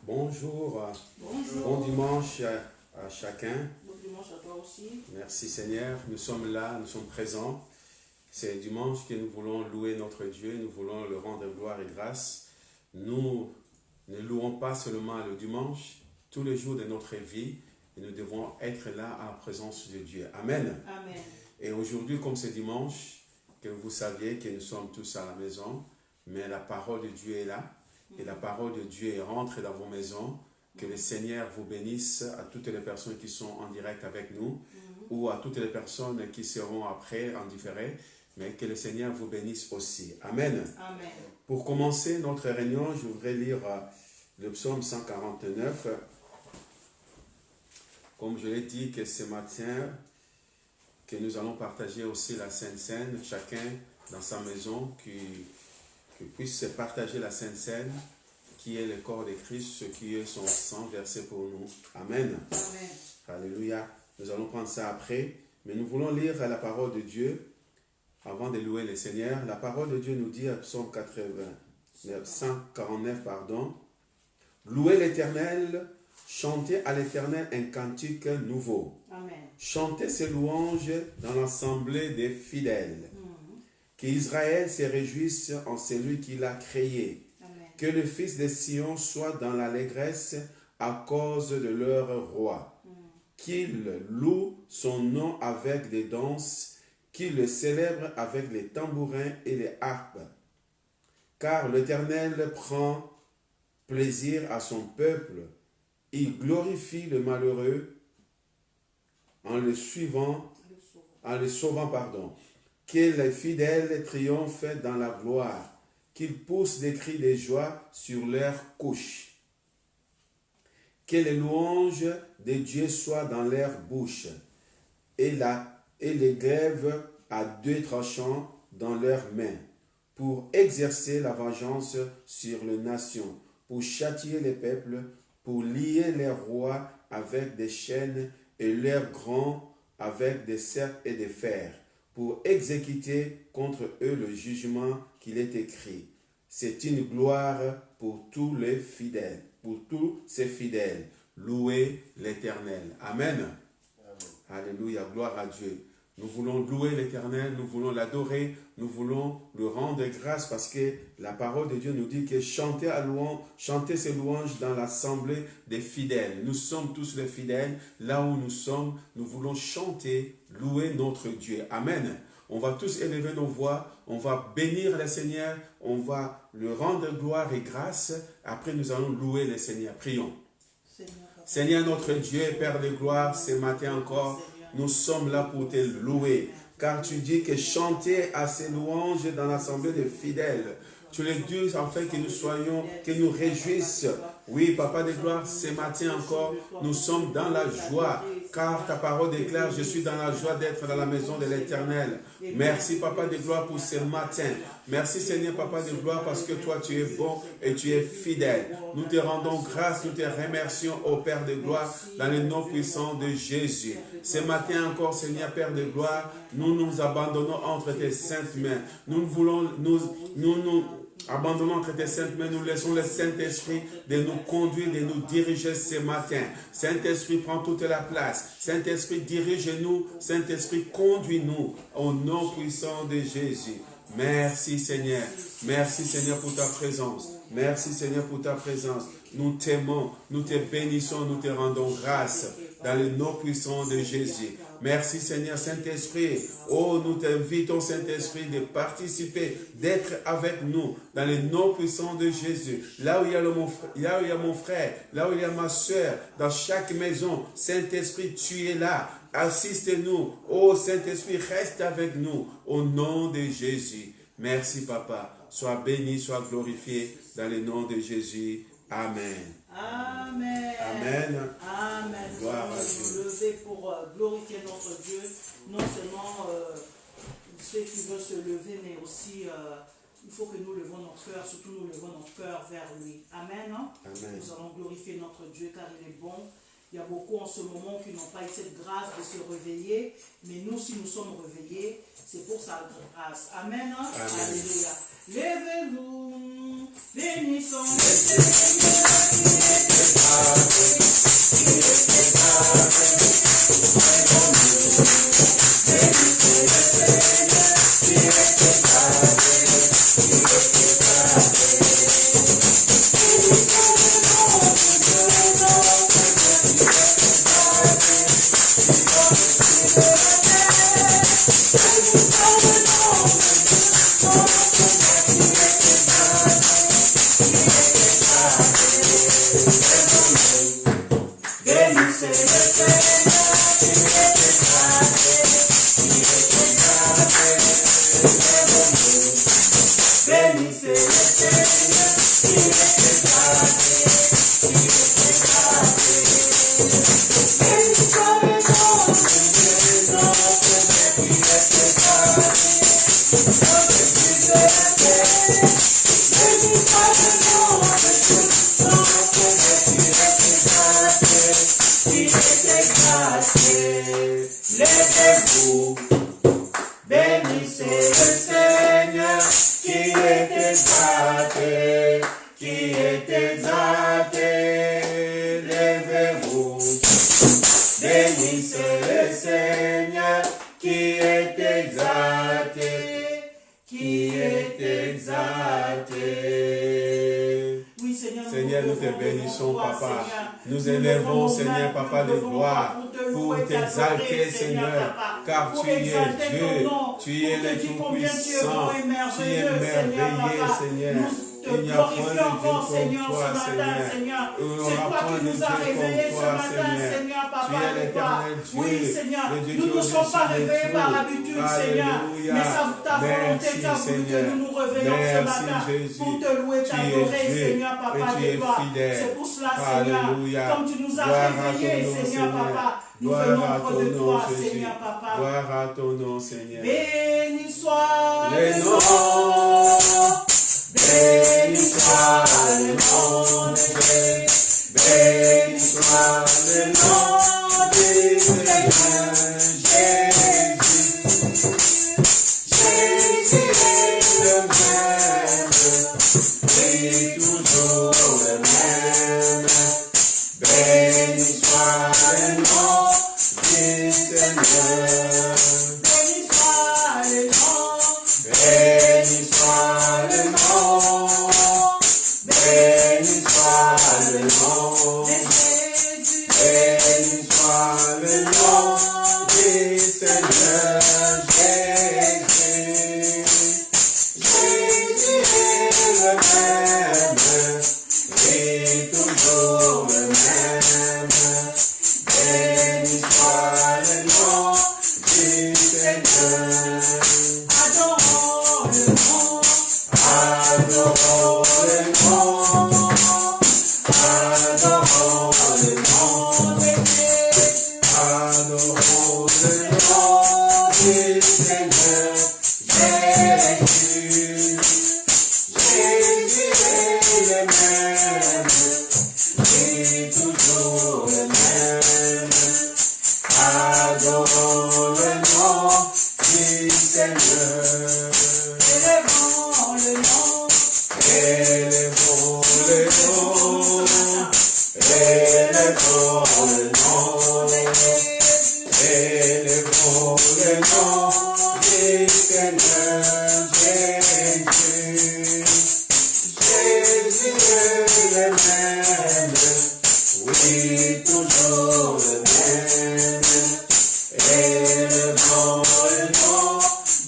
Bonjour. Bonjour. Bon dimanche à chacun. Bon dimanche à toi aussi. Merci Seigneur, nous sommes là, nous sommes présents. C'est dimanche que nous voulons louer notre Dieu, nous voulons le rendre gloire et grâce. Nous ne louons pas seulement le dimanche, tous les jours de notre vie, et nous devons être là en présence de Dieu. Amen. Amen. Et aujourd'hui, comme c'est dimanche, que vous saviez que nous sommes tous à la maison, mais la parole de Dieu est là, et la parole de Dieu est rentrée dans vos maisons. Que le Seigneur vous bénisse à toutes les personnes qui sont en direct avec nous, ou à toutes les personnes qui seront après en différé, mais que le Seigneur vous bénisse aussi. Amen. Amen. Pour commencer notre réunion, je voudrais lire le psaume 149. Comme je l'ai dit que ce matin, que nous allons partager aussi la Sainte Seine, chacun dans sa maison, qui puisse partager la Sainte Seine, qui est le corps de Christ, ce qui est son sang versé pour nous. Amen. Amen. Alléluia. Nous allons prendre ça après, mais nous voulons lire la parole de Dieu avant de louer le Seigneur. La parole de Dieu nous dit à Psaume 149, louez l'Éternel, chantez à l'Éternel un cantique nouveau. Amen. Chantez ses louanges dans l'assemblée des fidèles. Qu'Israël se réjouisse en celui qui l'a créé. Amen. Que le fils de Sion soit dans l'allégresse à cause de leur roi. Qu'il loue son nom avec des danses, qu'il le célèbre avec les tambourins et les harpes. Car l'Éternel prend plaisir à son peuple, il glorifie le malheureux en le sauvant. Que les fidèles triomphent dans la gloire, qu'ils poussent des cris de joie sur leurs couches. Que les louanges de Dieu soient dans leur bouche, et les glaives à deux tranchants dans leurs mains, pour exercer la vengeance sur les nations, pour châtier les peuples, pour lier les rois avec des chaînes et leurs grands avec des serpes et des fers, pour exécuter contre eux le jugement qu'il est écrit. C'est une gloire pour tous les fidèles, pour tous ses fidèles. Louez l'Éternel. Amen. Alléluia, gloire à Dieu. Nous voulons louer l'Éternel, nous voulons l'adorer, nous voulons lui rendre grâce parce que la parole de Dieu nous dit que chanter ses louanges dans l'assemblée des fidèles. Nous sommes tous les fidèles, là où nous sommes, nous voulons chanter, louer notre Dieu. Amen. On va tous élever nos voix, on va bénir le Seigneur, on va lui rendre gloire et grâce. Après, nous allons louer le Seigneur. Prions. Seigneur notre Dieu, Père de gloire, ce matin encore, nous sommes là pour te louer. Car tu dis que chanter à ces louanges dans l'assemblée des fidèles. Tu le dis afin que nous soyons, que nous réjouissions. Oui, Papa de gloire, ce matin encore, nous sommes dans la joie. Car ta parole déclare, je suis dans la joie d'être dans la maison de l'Éternel. Merci, Papa de gloire, pour ce matin. Merci, Seigneur, Papa de gloire, parce que toi, tu es bon et tu es fidèle. Nous te rendons grâce, nous te remercions, ô Père de gloire, dans le nom puissant de Jésus. Ce matin encore, Seigneur, Père de gloire, nous nous abandonnons entre tes saintes mains. Nous abandonnons entre tes saintes mains, nous laissons le Saint-Esprit de nous conduire, de nous diriger ce matin. Saint-Esprit, prend toute la place. Saint-Esprit, dirige-nous. Saint-Esprit, conduis-nous au nom puissant de Jésus. Merci Seigneur. Merci Seigneur pour ta présence. Merci Seigneur pour ta présence. Nous t'aimons, nous te bénissons, nous te rendons grâce dans le nom puissant de Jésus. Merci Seigneur Saint-Esprit. Oh, nous t'invitons Saint-Esprit de participer, d'être avec nous dans le nom puissant de Jésus. Là où il y a mon frère, là où il y a ma soeur, dans chaque maison, Saint-Esprit, tu es là. Assiste-nous. Oh Saint-Esprit, reste avec nous au nom de Jésus. Merci Papa. Sois béni, sois glorifié dans le nom de Jésus. Amen. Amen. Amen. Amen. Gloire à Nous Dieu. lever pour glorifier notre Dieu. Non seulement ceux qui veulent se lever, mais aussi il faut que nous levons notre cœur, surtout nous levons notre cœur vers lui. Amen. Amen. Nous allons glorifier notre Dieu car il est bon. Il y a beaucoup en ce moment qui n'ont pas eu cette grâce de se réveiller, mais nous, si nous sommes réveillés, c'est pour sa grâce. Amen. Alléluia. Levez-vous, bénissons le Seigneur. Seigneur, nous te bénissons, Papa. Nous élèvons, Seigneur, Papa, de gloire pour t'exalter, Seigneur, car tu es Dieu, tu es le Tout-Puissant, tu es merveilleux, Seigneur. Il n'y a point de Dieu comme toi, Seigneur. Il n'y aura point de Dieu comme toi, Seigneur. Tu es l'éternel Dieu. Oui, Seigneur, le Dieu nous qui ne sommes pas réveillés par l'habitude, Seigneur. Alléluia. Mais ça, ta volonté, Merci, ta voulu que Seigneur. nous nous réveillons ce Merci, matin Jésus. pour te louer, Tu es t'adorer, Dieu Seigneur, Papa et tu de es gloire. fidèle. C'est pour cela, Alléluia. Seigneur, comme tu nous as Gloire à ton réveillés, nom, Seigneur, Seigneur. Papa, nous Gloire venons à près ton de nom, toi, Jésus. Seigneur, Papa. Gloire à ton nom, Seigneur. Béni soit Les le noms. nom, béni soit le nom de Dieu, béni soit le nom du Seigneur Jésus. Jésus est le même, et toujours le même. Béni soit le nom du Seigneur. Béni soit le nom. Béni soit le nom. Béni soit le nom de Jésus. Béni soit le nom du Seigneur Jésus. Jésus est le même et toujours le même. Béni soit le nom du Seigneur. Adorons le nom. Adorons le nom. Adorons le nom de Jésus. Adorons le nom du Seigneur Jésus. Jésus est le même et toujours le même. Adorons le nom du Seigneur. Élevons le nom. Élevons le nom. Élevons le nom de Jésus. Élevons le nom du Seigneur Jésus. Jésus est le même, oui, toujours le même. Élevons le nom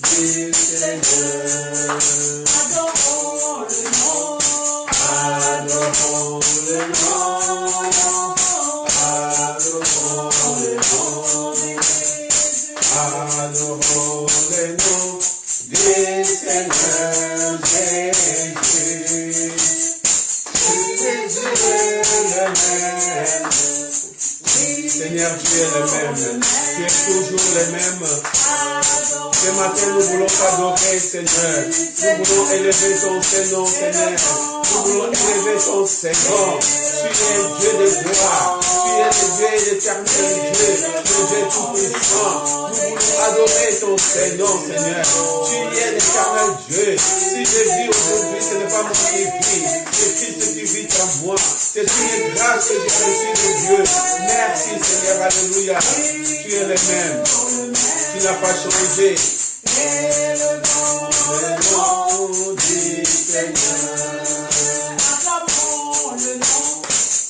du Seigneur. Adorons le nom. Adorons le nom. Adorons le nom de Jésus. Adorons le nom du Seigneur Jésus. Jésus est le même. Seigneur, tu es le même. Tu es toujours le même. Ce matin, nous voulons t'adorer, Seigneur. Nous voulons élever ton Seigneur, Seigneur. Nous voulons élever ton Seigneur. Tu es Dieu de gloire. Tu es le Dieu éternel, Dieu, le Dieu tout-puissant. Nous voulons adorer ton Seigneur, Seigneur. Tu es l'éternel Dieu. Si je vis aujourd'hui, ce n'est pas moi qui vis. C'est Christ qui vit en moi. C'est une grâce que j'ai reçue de Dieu. Merci Seigneur, alléluia. Tu es le même. Tu n'as pas changé. Le nom du Seigneur. Acclamons le nom.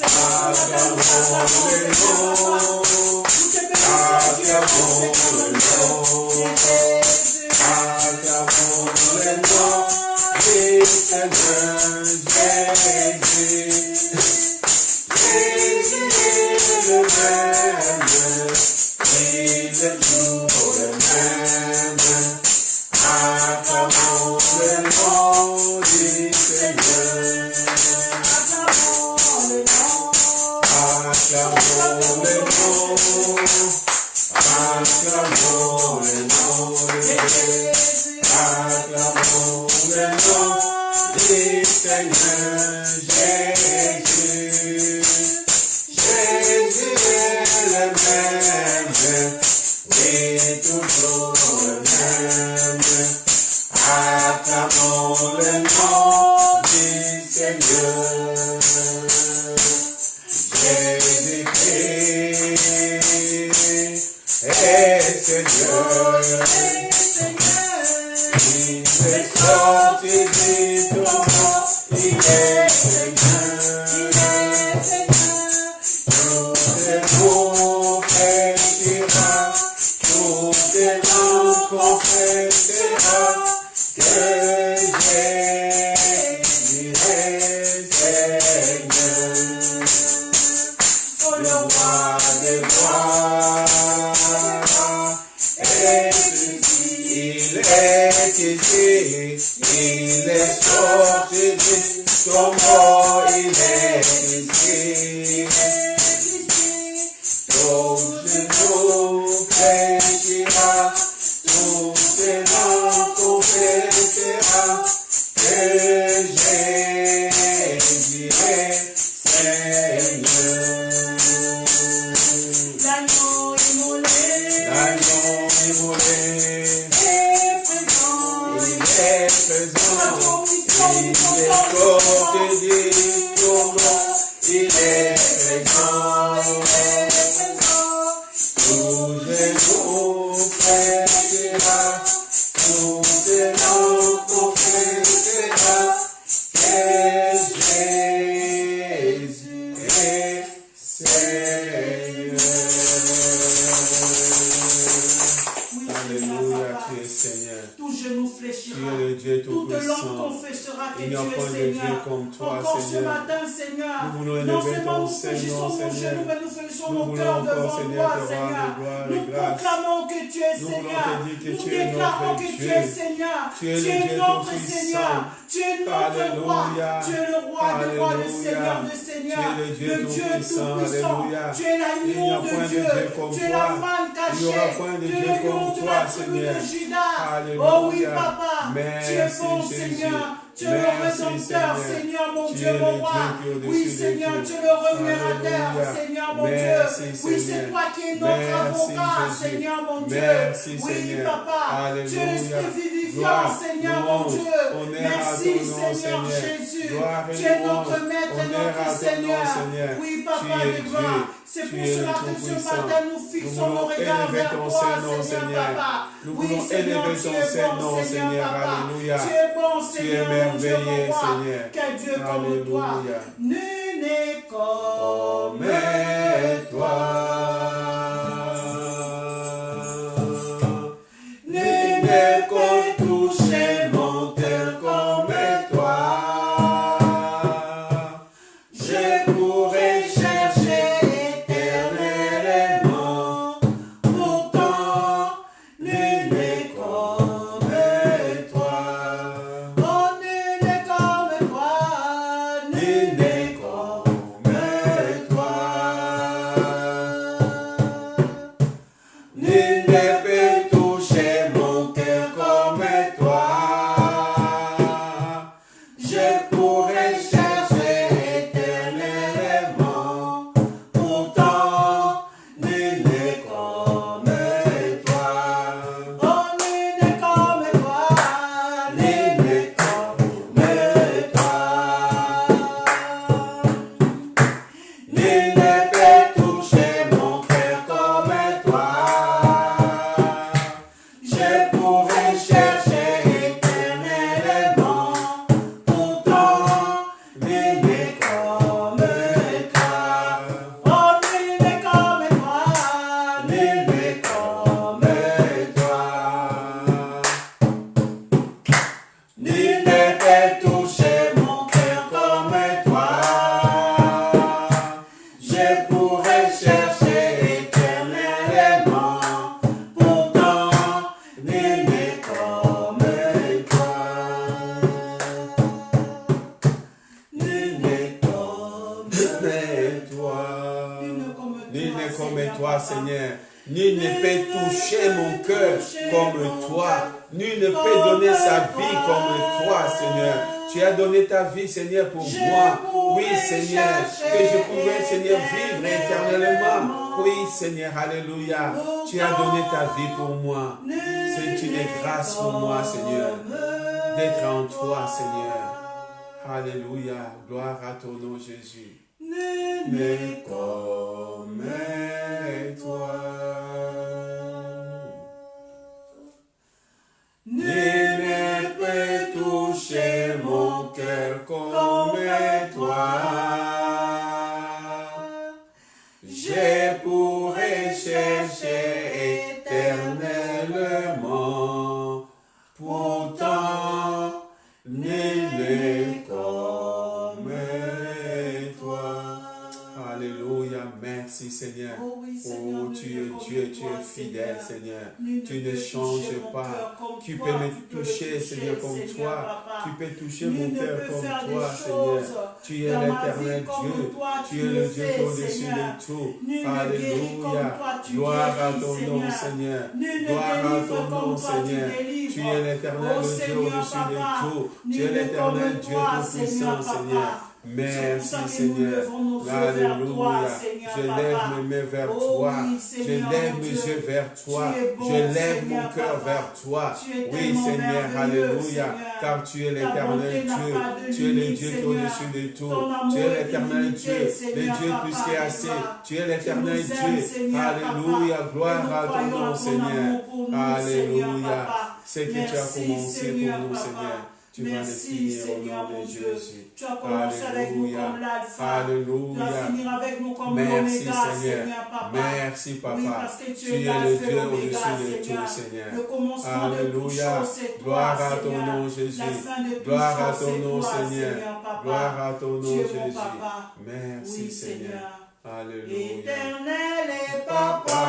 Acclamons le nom. Acclamons le nom. Acclamons le nom du Seigneur Jésus. Jésus est le même, il est toujours le même. Acclamons le nom du Seigneur. Acclamons le nom. Acclamons le nom. Acclamons le nom de Jésus. Acclamons le nom du Seigneur Jésus. Jésus est le même, oui, toujours le même. Acclamons le nom du Seigneur. Jésus-Christ est Seigneur. Il est sorti du tombeau, il est Seigneur. Tout est confessera, tout est confessera que Jésus est Seigneur. Le roi des rois est ici, il est ici, il est sorti du tombeau, il est ici. Tout genou fléchira, tout genou confessera que Jésus est Seigneur. L'agneau immolé est présent, il est présent, il est sorti du tombeau, il est présent. Tout genou fléchira, tout genou confessera que Jésus est Seigneur. Alléluia, tu es Seigneur. Tout genou Tu fléchira. es le Dieu Toute langue Tout-Puissant. confessera que Il n'y tu a es point de Dieu Seigneur. comme toi, Encore ce Seigneur. matin, Seigneur. Nous voulons Non élever seulement ton nous fléchissons Seigneur, nos Seigneur. genoux, mais nous fléchissons Nous nos voulons cœurs encore, devant Seigneur, toi, te rendre Seigneur. gloire et Nous grâce. proclamons que tu es Nous voulons Seigneur. te dire que Nous tu es notre déclarons que tu Dieu. es Seigneur. Tu es le Tu es Dieu notre Tout-Puissant. Seigneur. Tu es notre roi. Alléluia. Tu es le roi des rois, le Alléluia. Seigneur des Tu seigneurs. es le Dieu Tout-Puissant. Tout-Puissant. Alléluia. Tu es Il n'y l'agneau a de point de Dieu. Dieu comme Tu es toi. la manne Il n'y cachée. aura point de Tu es Dieu le comme lion de toi, la tribu Seigneur. de Judas. Alléluia. Oh oui, papa. Merci, Tu es bon, Jésus. Seigneur. Tu es le Merci, rédempteur, Seigneur, mon Tu Dieu, es mon le roi. Dieu qui est au-dessus Oui, de Seigneur, tout. tu es le rémunérateur, Alléluia. Seigneur, mon Merci, Dieu. Oui, Seigneur. c'est toi qui es notre Merci, avocat, Jésus. Seigneur, mon Dieu. Merci, Oui, Seigneur. papa. Tu es Alléluia. l'esprit vivifiant, Gloire, Seigneur, mon louange, Dieu. honneur à Merci, ton nom, Seigneur Seigneur. Jésus. Gloire et Tu es notre louange, maître et honneur à notre ton nom, Seigneur. Seigneur. Oui, Tu papa es de Dieu. gloire. C'est Tu pour es le cela que ce Tout-Puissant. matin nous Nous fixons nos voulons regards élever vers ton toi, Saint-Nom, Seigneur, Seigneur. papa. Nous Oui, voulons Seigneur, élever tu ton es Saint-Nom, bon, Seigneur. papa. Alléluia. Tu es bon, Tu es Seigneur, mon Dieu, merveilleux, mon roi. Seigneur. Quel Dieu comme toi. Alléluia. Nul n'est comme toi. Nul ne peut toucher mon cœur comme toi. Je pourrais chercher éternellement, pourtant nul n'est comme toi. Oh, nul n'est comme toi, nul n'est comme toi. Nul ne peut toucher mon cœur comme toi. Je pourrais chercher éternellement, pourtant nul n'est comme toi. Oh, nul n'est comme toi, nul n'est comme toi. comme toi, Seigneur. Nul ne peut toucher mon cœur comme toi. Nul ne peut donner sa vie comme toi, Seigneur. Tu as donné ta vie, Seigneur, pour moi. Oui, Seigneur, que je pouvais, Seigneur, vivre éternellement. Oui, Seigneur, alléluia. Tu as donné ta vie pour moi. C'est une grâce pour moi, Seigneur, d'être en toi, Seigneur. Alléluia. Gloire à ton nom, Jésus. Mais comme toi, nul ne peut toucher mon cœur comme toi. Je pourrais chercher éternellement, pourtant nul n'est comme toi. Alléluia, merci Seigneur. Oh oui, Seigneur, Oh, tu es Dieu, tu es fidèle, Seigneur. Tu ne changes pas. Tu peux me toucher, Seigneur, comme toi. Tu peux toucher mon cœur comme toi, Seigneur. Tu es l'éternel Dieu. Tu es le Dieu au-dessus de tout. Alléluia. Gloire à ton nom, Seigneur. Gloire à ton nom, Seigneur. Tu es l'éternel Dieu au-dessus de tout. Tu es l'éternel Dieu tout-puissant, Seigneur. Merci Seigneur. Alléluia. Je lève mes mains vers toi. Je lève mes yeux vers toi. Je lève mon cœur vers toi. Oui Seigneur. Alléluia. Car tu es l'éternel Dieu. Tu es le Dieu au-dessus de tout. Tu es l'éternel Dieu. Le Dieu plus qu'assez. Tu es l'éternel Dieu. Alléluia. Gloire à ton nom Seigneur. Alléluia. C'est que tu as commencé pour nous Seigneur. Tu vas le finir au nom de Jésus. Tu as commencé avec nous comme l'alpha. Alléluia. Tu vas finir avec nous comme merci l'oméga, Seigneur. Papa. Merci Papa. Oui, parce que tu es es le Dieu l'oméga, au-dessus de tout Seigneur. Le commencement de toute Alléluia. chose, c'est toi, Gloire à ton Seigneur. nom Jésus. La fin de toute Gloire à chose, ton c'est nom toi, Seigneur. Papa. Gloire à ton nom Tu es mon Jésus. Papa. Merci Oui, Seigneur. Alléluia. Éternel et Papa,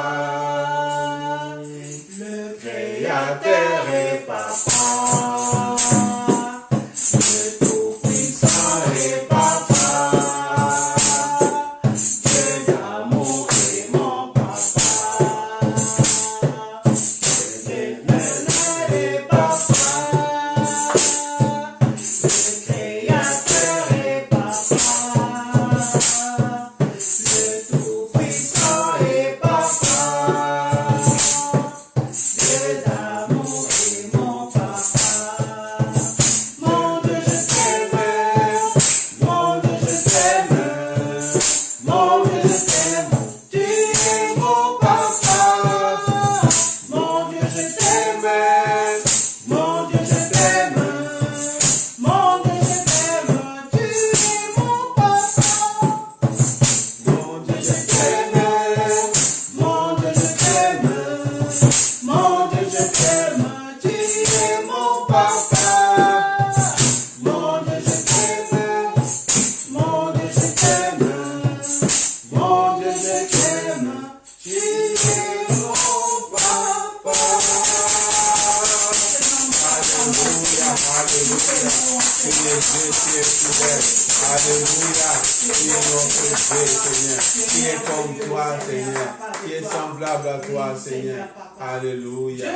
le Créateur et Papa. Alléluia.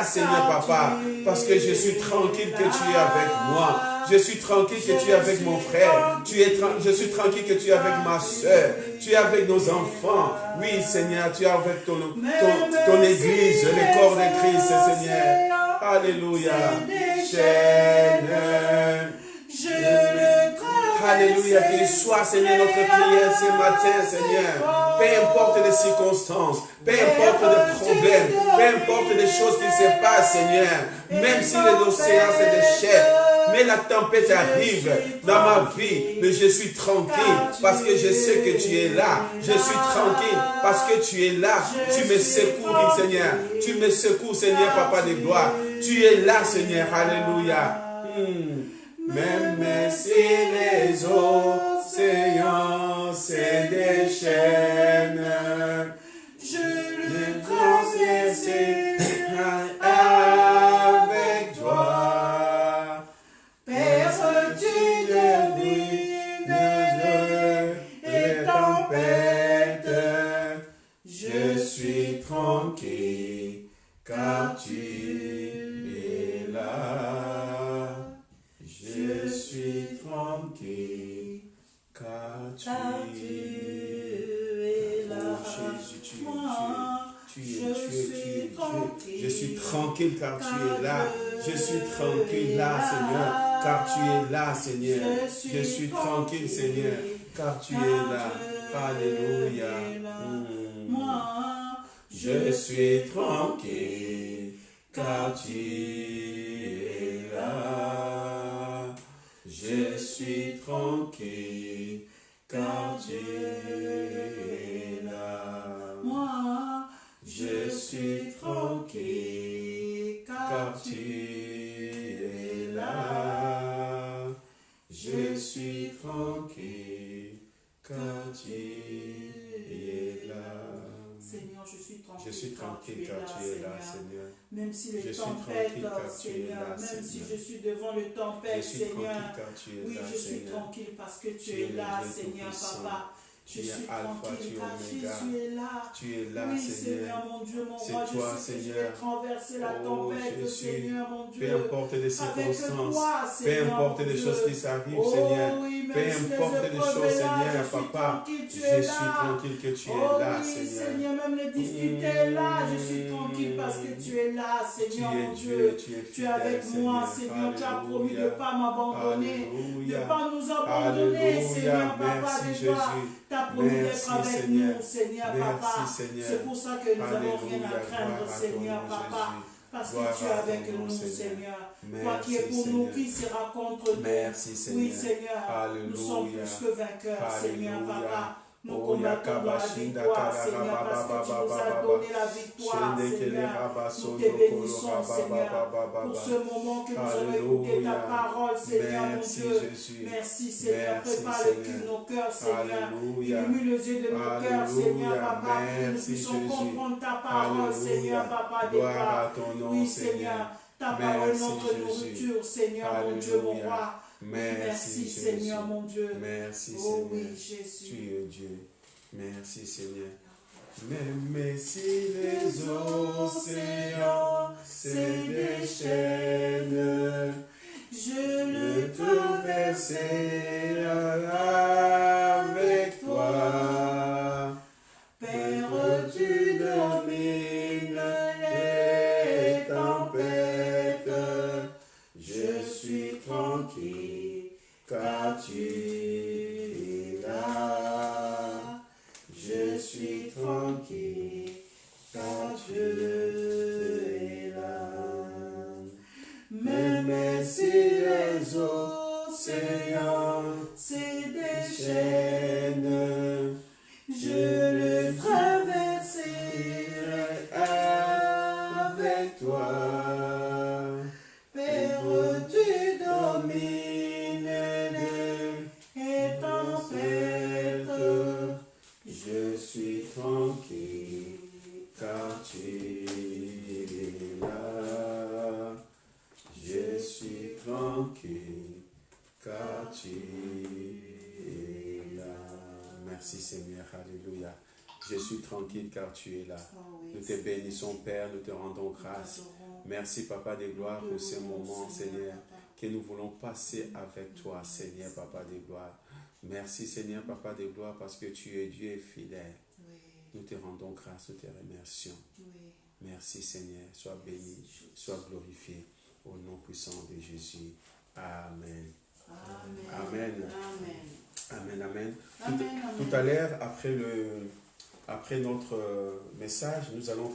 Seigneur papa, parce que je suis tranquille que tu es avec moi. Je suis tranquille que tu es avec mon frère. Je suis tranquille que tu es avec ma soeur. Tu es avec nos enfants. Oui, Seigneur, tu es avec ton église, le corps de Christ, Seigneur. Alléluia. Alléluia, qu'il soit, Seigneur, notre prière ce matin, Seigneur. Peu importe les circonstances, peu importe les problèmes, peu importe les choses qui se passent, Seigneur. Même si l'océan se déchire, mais la tempête arrive dans ma vie, mais je suis tranquille parce que je sais que tu es là. Je suis tranquille parce que tu es là. Tu me secours, Seigneur. Tu me secours, Seigneur, Papa de gloire. Tu es là, Seigneur. Alléluia. Même si les océans se déchaînent, je le traverserai avec toi. Perds-tu de lumineuses et tempêtes, je suis tranquille car tu es là. Je suis tranquille car tu es là. Oh Jésus, tu es tranquille. Je suis tranquille car tu es là. Je suis tranquille là, Seigneur, car tu es là, Seigneur. Je suis tranquille, Seigneur, car tu es là. Alléluia. Je suis tranquille car tu es là. Je suis tranquille car tu es là. Moi, je suis tranquille car tu es là. Je suis tranquille car tu es là. Seigneur, je suis tranquille. Je suis tranquille car tu es là, Seigneur. Même si les Je suis tempêtes, tranquille car tu es Seigneur, là, même si Seigneur. je suis devant le tempête, Je suis Seigneur. tranquille car tu es Oui, là, je suis Seigneur. tranquille parce que tu Tu es es le là, Dieu Seigneur, Tout-Puissant. Papa. Je Tu es suis Alpha, tranquille tu es car Oméga. Jésus est là. Tu es là, Oui, Seigneur. Seigneur, mon Dieu, mon C'est roi, toi, je sais que je Seigneur. vais traverser la Oh, tempête, Jésus. Seigneur, mon Dieu. Peu importe les Avec circonstances, toi, peu Seigneur, importe mon les Dieu. choses qui s'arrivent, Oh, Seigneur. oui, Peu même si les importe les épreuves choses, est là, Seigneur, je suis Papa. tranquille, tu Je es suis là. tranquille que tu es Oh là, oui, Seigneur. Seigneur, même les difficultés est là, je suis tranquille parce que tu es là, Seigneur, Tu es mon Dieu, Dieu. tu es Tu es avec fidèle, moi, Seigneur. Seigneur, tu as promis de ne Alléluia. pas m'abandonner, de ne Alléluia. pas nous abandonner, Seigneur, Alléluia. Papa, Merci, de toi. Jésus. Tu as promis d'être Merci, avec Seigneur. nous, Seigneur, Merci, Papa. Seigneur. C'est pour ça que nous n'avons rien Alléluia. à craindre, Gloire à ton Seigneur, nom, Papa. Jésus. Parce Gloire que tu es à ton avec nom, nous, Seigneur. Seigneur. Toi qui es Merci, pour nous, Seigneur. qui sera contre nous. Merci, Seigneur. Oui, Seigneur. Nous sommes Alléluia. plus que vainqueurs, Seigneur, Alléluia. Papa. Nous Oh, combattons dans la Yakabashinda victoire, Karababa Seigneur, parce que tu nous as Baba. donné la victoire, Shendekele Seigneur. Rabasondo Nous te bénissons, Kolo Seigneur, Rababa pour ce moment que nous avons écouté Alléluia. ta parole, Seigneur, mon Merci, Dieu. Jésus. Merci, Seigneur. Merci, Prépare le cul Seigneur. de nos cœurs, Seigneur. Alléluia. Illumine les yeux de nos cœurs, Alléluia. Seigneur, Papa, pour que nous Merci, puissions Jésus. comprendre ta parole, Alléluia. Seigneur, Papa, des Gloire gloires. à ton nom, Oui, Seigneur. Seigneur. Ta parole est Merci, notre Jésus. nourriture, Seigneur, mon Dieu, mon Alléluia. roi. Merci, Jésus. Seigneur, mon Dieu. Merci, Oh Seigneur. oui, Jésus. Tu es Dieu. Merci, Seigneur. Même si les océans se déchaînent, Je le le traverser avec toi. Père, Tu domines les tempêtes. Je suis tranquille car tu es là. Je suis tranquille car tu es là. Même si les océans se déchaînent, déchaînent, je le traverserai avec toi. Père, tu domines les tempêtes. Je suis tranquille car tu es là. Je suis tranquille car tu es là. Merci Seigneur, alléluia. Je suis tranquille car tu es là. Oh oui, Nous te bénissons Père, nous te rendons grâce. Merci Papa des gloires pour ces moments Seigneur que nous voulons passer avec toi Seigneur Papa des gloires. Merci Seigneur Papa des gloires parce que tu es Dieu fidèle. Oui, Nous te rendons grâce, nous te remercions. oui. Merci Seigneur, sois béni, sois glorifié au nom puissant de Jésus. Amen. Amen. Amen. Amen. Amen. Tout à l'heure, après notre message, nous allons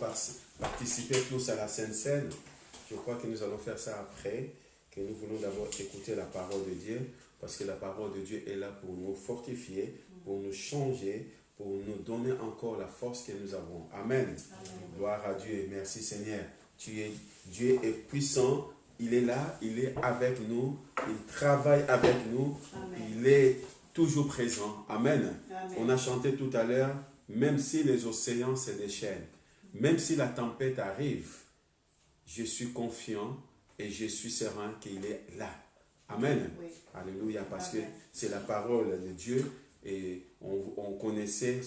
participer tous à la Sainte Seine. Je crois que nous allons faire ça après, que nous voulons d'abord écouter la parole de Dieu, parce que la parole de Dieu est là pour nous fortifier, pour nous changer, pour nous donner encore la force que nous avons. Amen. Amen. Gloire à Dieu. Merci Seigneur. Dieu est puissant. Il est là. Il est avec nous. Il travaille avec nous. Amen. Il est toujours présent. Amen. Amen. On a chanté tout à l'heure, même si les océans se déchaînent, même si la tempête arrive, je suis confiant et je suis serein qu'il est là. Amen. Oui. Alléluia. Parce Amen. que c'est la parole de Dieu. Et on connaissait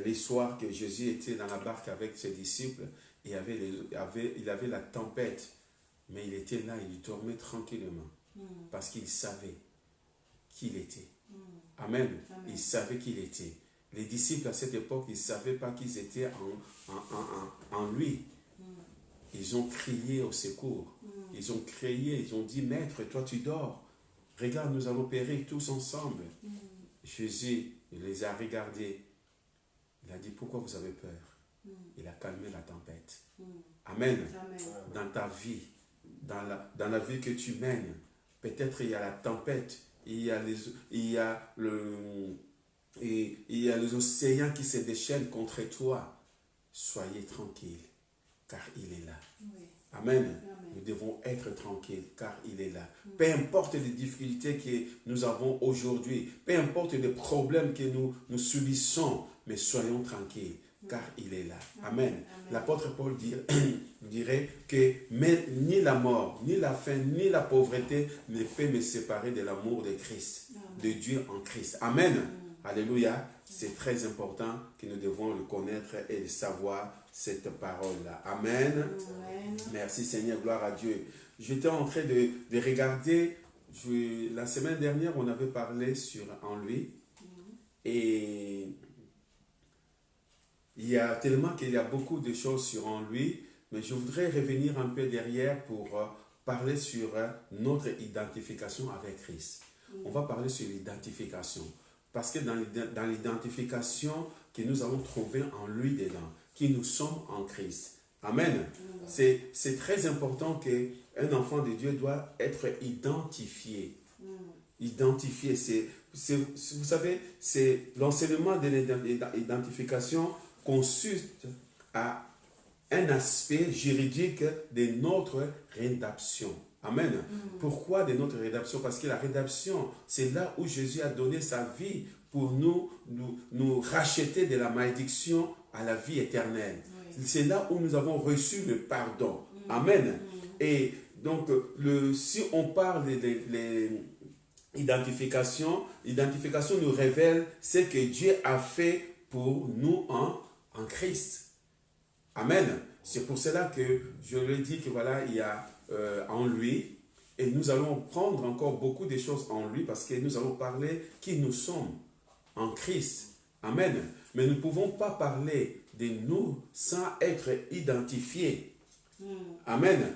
l'histoire que Jésus était dans la barque avec ses disciples et il avait la tempête, mais il était là, il dormait tranquillement parce qu'il savait qui il était. Amen. Amen. Il savait qui il était. Les disciples à cette époque, ils ne savaient pas qu'ils étaient en lui. Ils ont crié au secours. Ils ont crié, ils ont dit, Maître, toi tu dors. Regarde, nous allons périr tous ensemble. Jésus, il les a regardés. Il a dit, pourquoi vous avez peur? Il a calmé la tempête. Amen. Amen. Dans ta vie, dans la vie que tu mènes, peut-être il y a la tempête, il y a les océans qui se déchaînent contre toi. Soyez tranquille, car il est là. Oui. Amen. Amen. Nous devons être tranquilles car il est là. Peu importe les difficultés que nous avons aujourd'hui, peu importe les problèmes que nous subissons, mais soyons tranquilles car il est là. Amen. L'apôtre Paul dirait que mais ni la mort, ni la faim, ni la pauvreté ne peut me séparer de l'amour de Christ, de Dieu en Christ. Amen. Alléluia. C'est très important que nous devons le connaître et le savoir, cette parole-là. Amen. Amen. Merci Seigneur, gloire à Dieu. J'étais en train de regarder, la semaine dernière, on avait parlé en lui. Et il y a tellement qu'il y a beaucoup de choses sur en lui, mais je voudrais revenir un peu derrière pour parler sur notre identification avec Christ. On va parler sur l'identification. Parce que dans l'identification que nous allons trouver en lui dedans, qui nous sommes en Christ. Amen. C'est très important qu'un enfant de Dieu doit être identifié. Identifié, vous savez, c'est l'enseignement de l'identification consiste à un aspect juridique de notre rédemption. Amen. Pourquoi de notre rédemption? Parce que la rédemption, c'est là où Jésus a donné sa vie pour nous racheter de la malédiction à la vie éternelle. C'est là où nous avons reçu le pardon. Amen. Et donc, si on parle de l'identification, l'identification nous révèle ce que Dieu a fait pour nous en Christ. Amen. C'est pour cela que je le dis que voilà, il y a en lui, et nous allons prendre encore beaucoup de choses en lui parce que nous allons parler qui nous sommes en Christ. Amen. Mais nous ne pouvons pas parler de nous sans être identifiés. Amen.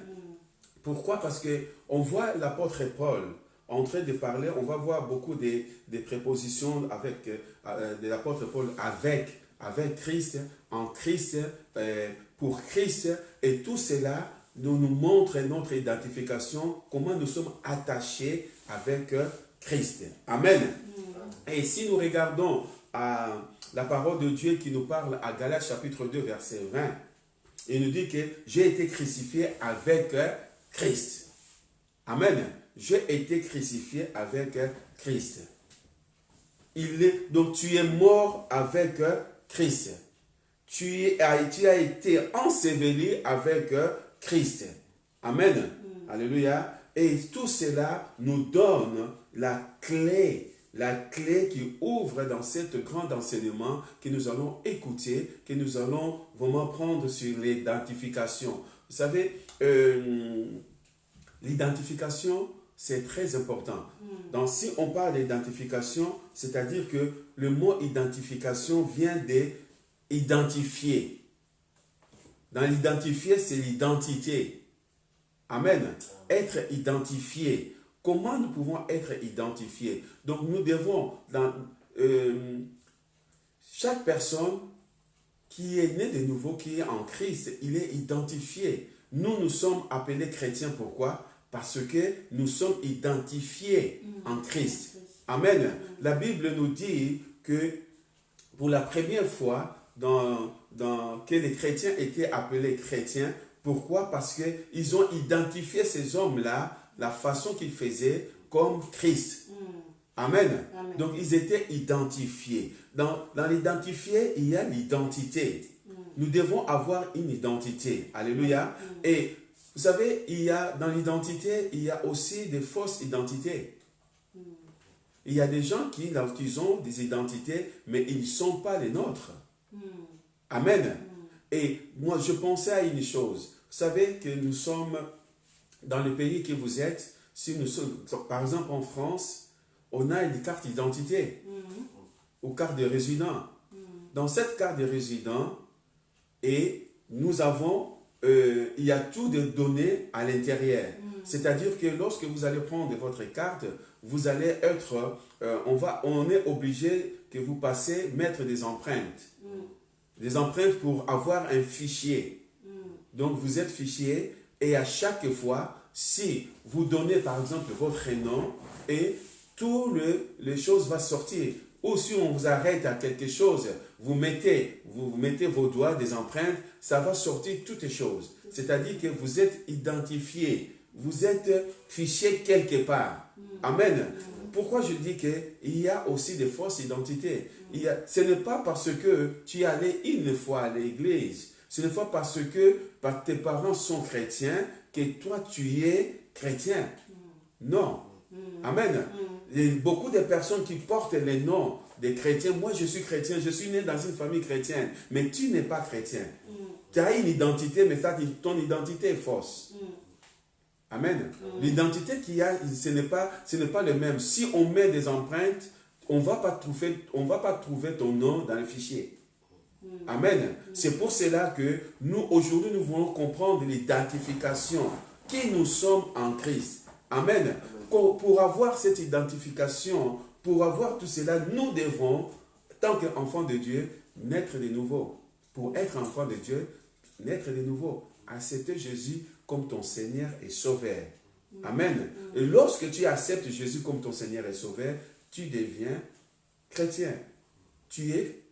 Pourquoi? Parce qu'on voit l'apôtre Paul en train de parler, on va voir beaucoup de prépositions de l'apôtre Paul avec Christ, en Christ, pour Christ, et tout cela nous montre notre identification, comment nous sommes attachés avec Christ. Amen. Et si nous regardons la parole de Dieu qui nous parle à Galates chapitre 2 verset 20, il nous dit que j'ai été crucifié avec Christ. Amen. J'ai été crucifié avec Christ. Donc tu es mort avec Christ. Tu as été enseveli avec Christ. Amen. Alléluia. Et tout cela nous donne la clé qui ouvre dans cet grand enseignement que nous allons écouter, que nous allons vraiment prendre sur l'identification. Vous savez, l'identification, c'est très important. Donc, si on parle d'identification, c'est-à-dire que le mot identification vient d'identifier. Dans l'identifier, c'est l'identité. Amen. Être identifié. Comment nous pouvons être identifiés? Donc, nous devons, chaque personne qui est née de nouveau, qui est en Christ, il est identifié. Nous sommes appelés chrétiens. Pourquoi? Parce que nous sommes identifiés en Christ. Amen. La Bible nous dit que pour la première fois, que les chrétiens étaient appelés chrétiens. Pourquoi? Parce qu'ils ont identifié ces hommes-là, la façon qu'ils faisaient, comme Christ. Amen. Amen. Donc, ils étaient identifiés. Dans l'identifié, il y a l'identité. Nous devons avoir une identité. Alléluia. Et vous savez, dans l'identité, il y a aussi des fausses identités. Il y a des gens qui ont des identités, mais ils ne sont pas les nôtres. Amen. Et moi, je pensais à une chose. Vous savez que nous sommes dans le pays que vous êtes. Si nous sommes, par exemple, en France, on a une carte d'identité ou carte de résident. Dans cette carte de résident, et nous avons, il y a tout de données à l'intérieur. C'est-à-dire que lorsque vous allez prendre votre carte, vous allez être, on est obligé que vous passez mettre des empreintes. Des empreintes pour avoir un fichier. Donc vous êtes fichier et à chaque fois, si vous donnez par exemple votre nom et toutes les choses vont sortir. Ou si on vous arrête à quelque chose, vous mettez vos doigts, des empreintes, ça va sortir toutes les choses. C'est-à-dire que vous êtes identifié, vous êtes fiché quelque part. Amen. Pourquoi je dis qu'il y a aussi des fausses identités? Ce n'est pas parce que tu es allé une fois à l'église, ce n'est pas parce que tes parents sont chrétiens que toi tu es chrétien. Non. Amen. Il y a beaucoup de personnes qui portent les noms des chrétiens. Moi je suis chrétien, je suis né dans une famille chrétienne, mais tu n'es pas chrétien. Tu as une identité, mais ton identité est fausse. Amen. L'identité qu'il y a, ce n'est pas le même. Si on met des empreintes, on ne va pas trouver ton nom dans le fichier. Amen. C'est pour cela que nous, aujourd'hui, nous voulons comprendre l'identification. Qui nous sommes en Christ. Amen. Pour avoir cette identification, pour avoir tout cela, nous devons, tant qu'enfants de Dieu, naître de nouveau. Pour être enfant de Dieu, naître de nouveau. Accepter Jésus comme ton Seigneur et Sauveur. Amen. Et lorsque tu acceptes Jésus comme ton Seigneur et Sauveur, tu deviens chrétien. Tu es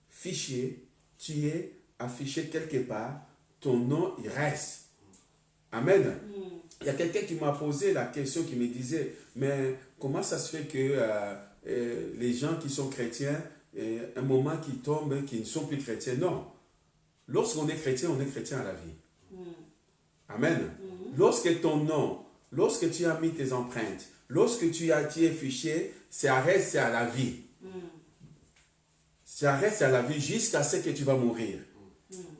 fiché, tu es affiché quelque part, ton nom il reste. Amen. Il y a quelqu'un qui m'a posé la question, qui me disait, mais comment ça se fait que les gens qui sont chrétiens, un moment qui tombent, qui ne sont plus chrétiens? Non. Lorsqu'on est chrétien à la vie. Amen. Lorsque ton nom, lorsque tu as mis tes empreintes, lorsque tu es fiché, ça reste à la vie. Ça reste à la vie jusqu'à ce que tu vas mourir.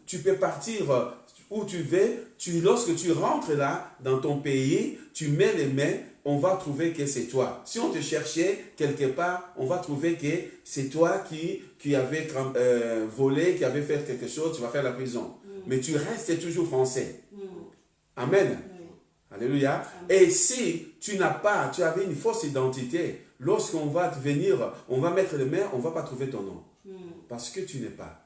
Tu peux partir où tu veux, lorsque tu rentres là, dans ton pays, tu mets les mains, on va trouver que c'est toi. Si on te cherchait quelque part, on va trouver que c'est toi qui avait volé, qui avait fait quelque chose, tu vas faire la prison. Mais tu restes toujours français. Amen. Alléluia. Amen. Et si tu avais une fausse identité, lorsqu'on va venir, on va mettre les mains, on ne va pas trouver ton nom. Parce que tu n'es pas.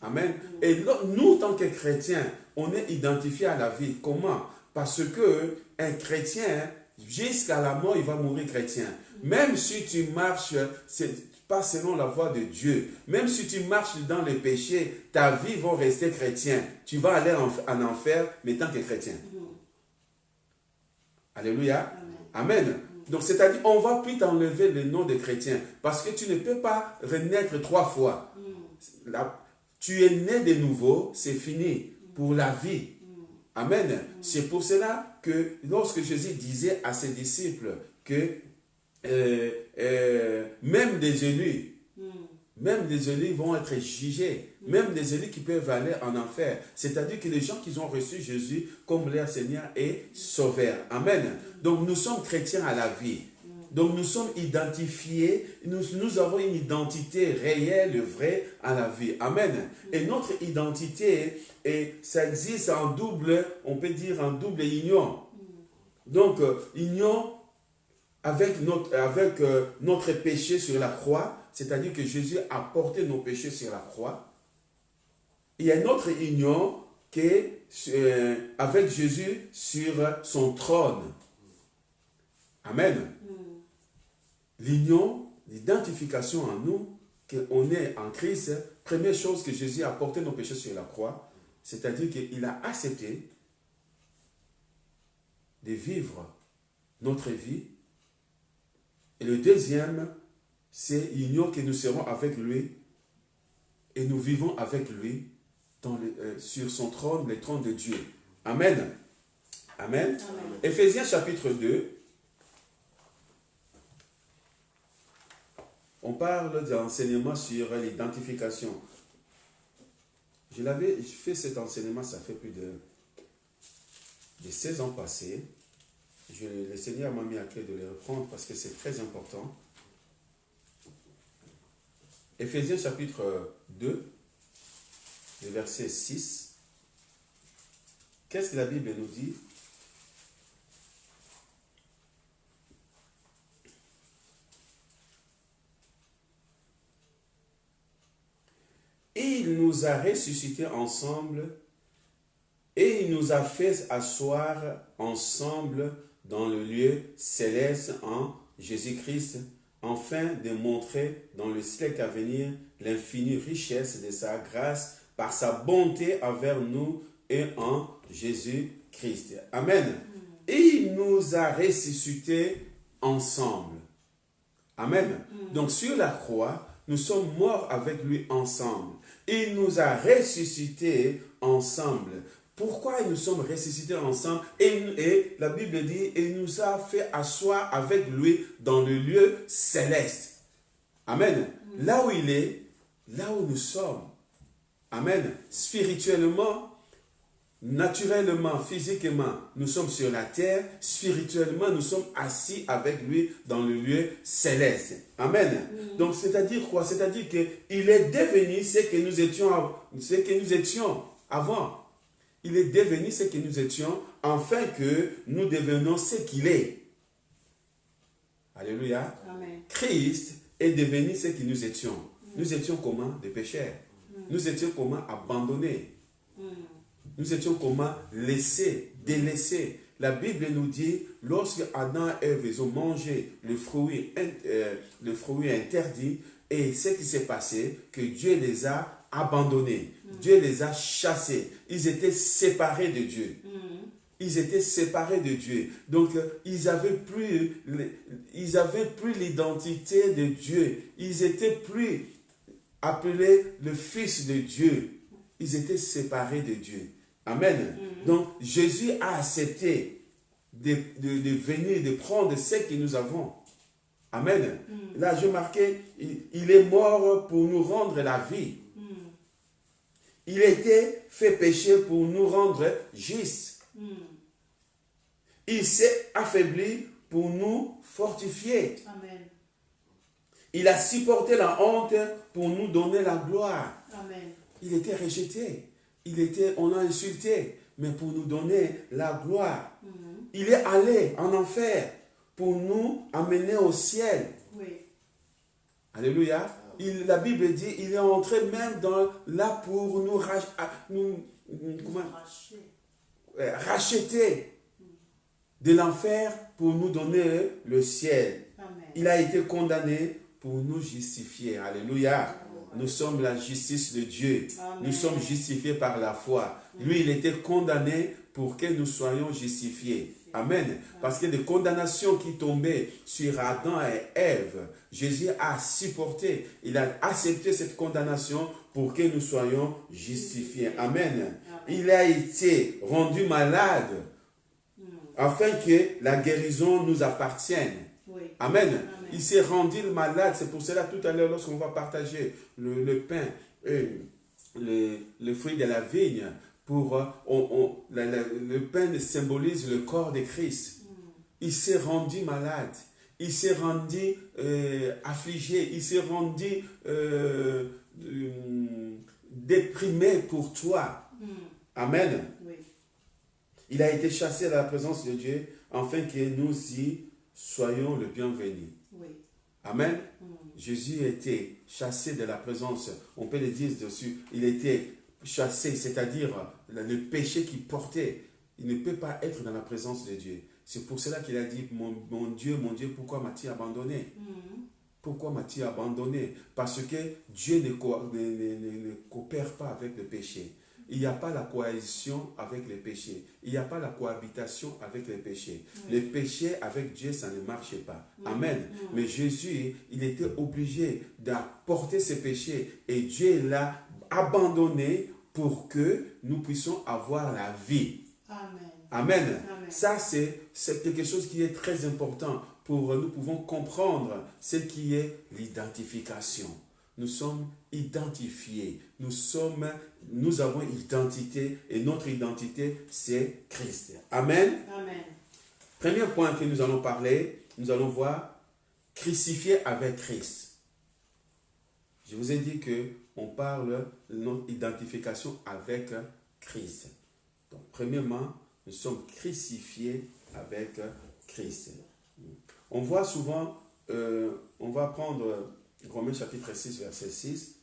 Amen. Et nous, tant que chrétiens, on est identifiés à la vie. Comment? Parce que un chrétien, jusqu'à la mort, il va mourir chrétien. Même si tu marches, pas selon la voie de Dieu. Même si tu marches dans le péché, ta vie va rester chrétien. Tu vas aller en enfer, mais tant que chrétien. Alléluia. Amen. Donc, c'est-à-dire, on ne va plus t'enlever le nom de chrétien. Parce que tu ne peux pas renaître 3 fois. Tu es né de nouveau, c'est fini pour la vie. Amen. C'est pour cela que lorsque Jésus disait à ses disciples que même des élus vont être jugés, même des élus qui peuvent aller en enfer. C'est-à-dire que les gens qui ont reçu Jésus comme leur Seigneur et Sauveur. Amen. Donc nous sommes chrétiens à la vie. Donc nous sommes identifiés, nous avons une identité réelle, vraie à la vie. Amen. Et notre identité, ça existe en double, on peut dire en double union. Donc, union avec notre péché sur la croix, c'est-à-dire que Jésus a porté nos péchés sur la croix. Il y a une autre union qui est avec Jésus sur son trône. Amen. L'union, l'identification en nous, qu'on est en Christ, première chose que Jésus a porté nos péchés sur la croix, c'est-à-dire qu'il a accepté de vivre notre vie. Et le deuxième, c'est l'union que nous serons avec lui et nous vivons avec lui sur son trône, le trône de Dieu. Amen. Amen. Amen. Éphésiens chapitre 2. On parle d'enseignement sur l'identification. Je fait cet enseignement, ça fait plus de 16 ans passés. Le Seigneur m'a mis à cœur de le reprendre parce que c'est très important. Éphésiens chapitre 2, le verset 6. Qu'est-ce que la Bible nous dit? Et il nous a ressuscités ensemble et il nous a fait asseoir ensemble dans le lieu céleste en Jésus-Christ, afin de montrer dans le siècle à venir l'infinie richesse de sa grâce par sa bonté envers nous et en Jésus-Christ. Amen. Et il nous a ressuscités ensemble. Amen. Donc sur la croix, nous sommes morts avec lui ensemble. Il nous a ressuscités ensemble. Pourquoi nous sommes ressuscités ensemble? Et la Bible dit, il nous a fait asseoir avec lui dans le lieu céleste. Amen. Là où il est, là où nous sommes. Amen. Spirituellement, naturellement, physiquement, nous sommes sur la terre. Spirituellement, nous sommes assis avec lui dans le lieu céleste. Amen. Donc, c'est-à-dire quoi? C'est-à-dire qu'il est devenu ce que nous étions avant. Il est devenu ce que nous étions, afin que nous devenions ce qu'il est. Alléluia. Amen. Christ est devenu ce que nous étions. Nous étions comment? Des pécheurs. Nous étions comment? Abandonnés. Nous étions comment? Laissés, délaissés. La Bible nous dit, lorsque Adam et Ève ont mangé le fruit interdit, et ce qui s'est passé, que Dieu les a abandonnés. Dieu les a chassés. Ils étaient séparés de Dieu. Ils étaient séparés de Dieu. Donc, ils n'avaient plus l'identité de Dieu. Ils n'étaient plus appelés le Fils de Dieu. Ils étaient séparés de Dieu. Amen. Donc, Jésus a accepté de venir, de prendre ce que nous avons. Amen. Là, je marquais, il est mort pour nous rendre la vie. Il était fait péché pour nous rendre justes. Il s'est affaibli pour nous fortifier. Amen. Il a supporté la honte pour nous donner la gloire. Amen. Il était rejeté. On l'a insulté, mais pour nous donner la gloire. Il est allé en enfer pour nous amener au ciel. Oui. Alléluia. La Bible dit, il est entré même là pour nous racheter de l'enfer pour nous donner le ciel. Amen. Il a été condamné pour nous justifier. Alléluia. Nous sommes la justice de Dieu. Amen. Nous sommes justifiés par la foi. Lui, il était condamné pour que nous soyons justifiés. Amen. Parce que les condamnations qui tombaient sur Adam et Ève, Jésus a supporté, il a accepté cette condamnation pour que nous soyons justifiés. Amen. Il a été rendu malade afin que la guérison nous appartienne. Oui. Amen. Amen. Il s'est rendu malade. C'est pour cela tout à l'heure, lorsqu'on va partager le pain, le fruit de la vigne, le pain symbolise le corps de Christ. Il s'est rendu malade. Il s'est rendu affligé. Il s'est rendu déprimé pour toi. Amen. Oui. Il a été chassé de la présence de Dieu afin que nous y soyons le bienvenu. Oui. Amen. Jésus a été chassé de la présence. On peut le dire dessus. Il était chassé, c'est-à-dire le péché qu'il portait. Il ne peut pas être dans la présence de Dieu. C'est pour cela qu'il a dit, mon Dieu, pourquoi m'as-tu abandonné? Pourquoi m'as-tu abandonné? Parce que Dieu ne coopère pas avec le péché. Il n'y a pas la coalition avec les péchés. Il n'y a pas la cohabitation avec les péchés. Les péchés avec Dieu, ça ne marche pas. Amen. Mais Jésus, il était obligé d'apporter ses péchés et Dieu l'a abandonné pour que nous puissions avoir la vie. Amen. Amen. Amen. Ça, c'est quelque chose qui est très important pour nous pouvons comprendre ce qui est l'identification. Nous sommes identifiés. Nous avons identité et notre identité, c'est Christ. Amen. Amen. Premier point que nous allons parler, nous allons voir crucifié avec Christ. Je vous ai dit qu'on parle de notre identification avec Christ. Donc, premièrement, nous sommes crucifiés avec Christ. On voit souvent, on va prendre Romains chapitre 6, verset 6.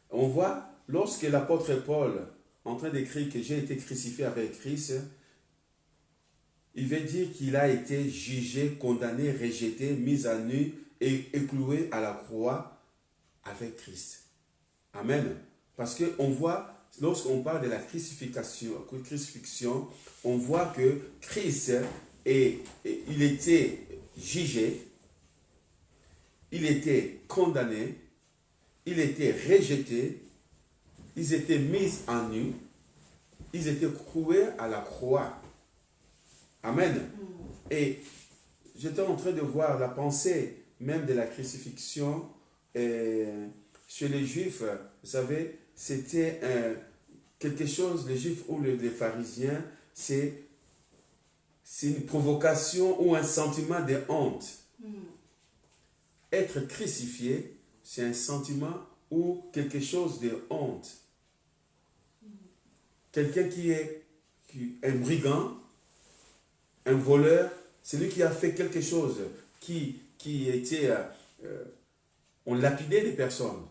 On voit, lorsque l'apôtre Paul, en train d'écrire que j'ai été crucifié avec Christ, il veut dire qu'il a été jugé, condamné, rejeté, mis à nu et cloué à la croix avec Christ. Amen. Parce qu'on voit, lorsqu'on parle de la crucifixion, on voit que Christ, il était jugé, il était condamné, il était rejeté, ils étaient mis en nu, ils étaient cloués à la croix. Amen. Et j'étais en train de voir la pensée même de la crucifixion chez les Juifs. Vous savez, c'était quelque chose, les Juifs ou les pharisiens, c'est une provocation ou un sentiment de honte. Être crucifié, c'est un sentiment ou quelque chose de honte. Quelqu'un qui est un brigand, un voleur, c'est lui qui a fait quelque chose qui était... on lapidait des personnes.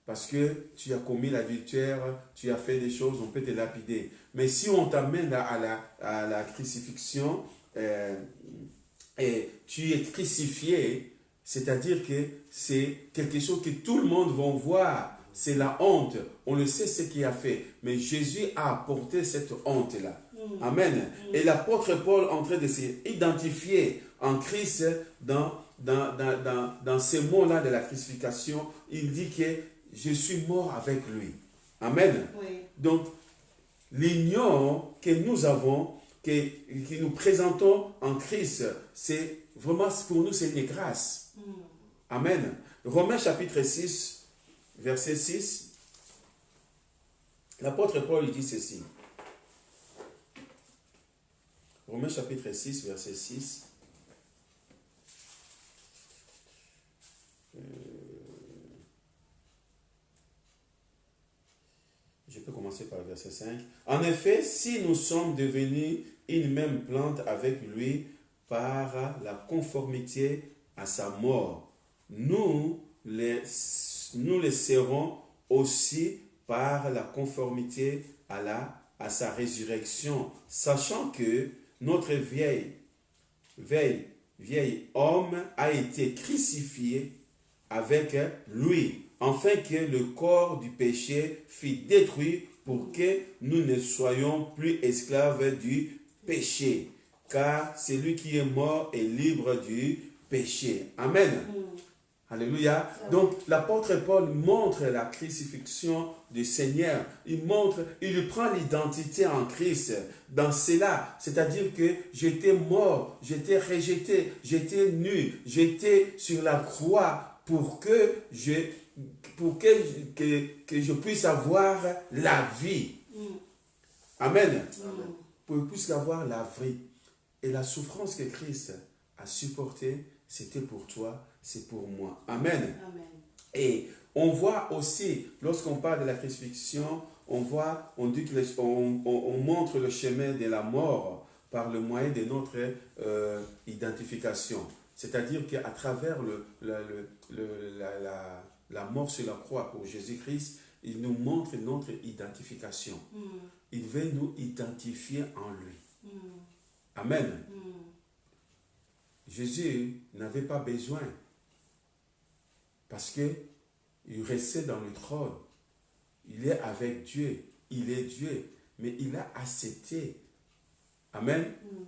Parce que tu as commis l'adultère, tu as fait des choses, on peut te lapider. Mais si on t'amène à la crucifixion et tu es crucifié, c'est-à-dire que c'est quelque chose que tout le monde va voir. C'est la honte. On le sait ce qu'il a fait. Mais Jésus a apporté cette honte-là. Amen. Et l'apôtre Paul est en train de s'identifier en Christ dans ces mots-là de la crucifixion. Il dit que je suis mort avec lui. Amen. Oui. Donc, l'union que nous avons, que nous présentons en Christ, c'est vraiment pour nous, c'est une grâce. Amen. Romains chapitre 6, verset 6. L'apôtre Paul il dit ceci. Romains chapitre 6, verset 6. Je peux commencer par le verset 5. En effet, si nous sommes devenus une même plante avec lui par la conformité à sa mort, nous le serons aussi par la conformité à sa résurrection, sachant que notre vieil homme a été crucifié avec lui, afin que le corps du péché fût détruit pour que nous ne soyons plus esclaves du péché. Car celui qui est mort est libre du péché. Amen. Alléluia. Donc l'apôtre Paul montre la crucifixion du Seigneur. Il prend l'identité en Christ dans cela. C'est-à-dire que j'étais mort, j'étais rejeté, j'étais nu, j'étais sur la croix pour que je puisse avoir la vie. Amen. Pour que je puisse avoir la vie. Et la souffrance que Christ a supportée, c'était pour toi, c'est pour moi. Amen. Amen. Et on voit aussi, lorsqu'on parle de la crucifixion, on dit que on montre le chemin de la mort par le moyen de notre identification. C'est-à-dire qu'à travers la mort sur la croix pour Jésus-Christ, il nous montre notre identification. Il veut nous identifier en lui. Amen. Jésus n'avait pas besoin parce qu'il restait dans le trône. Il est avec Dieu. Il est Dieu. Mais il a accepté. Amen.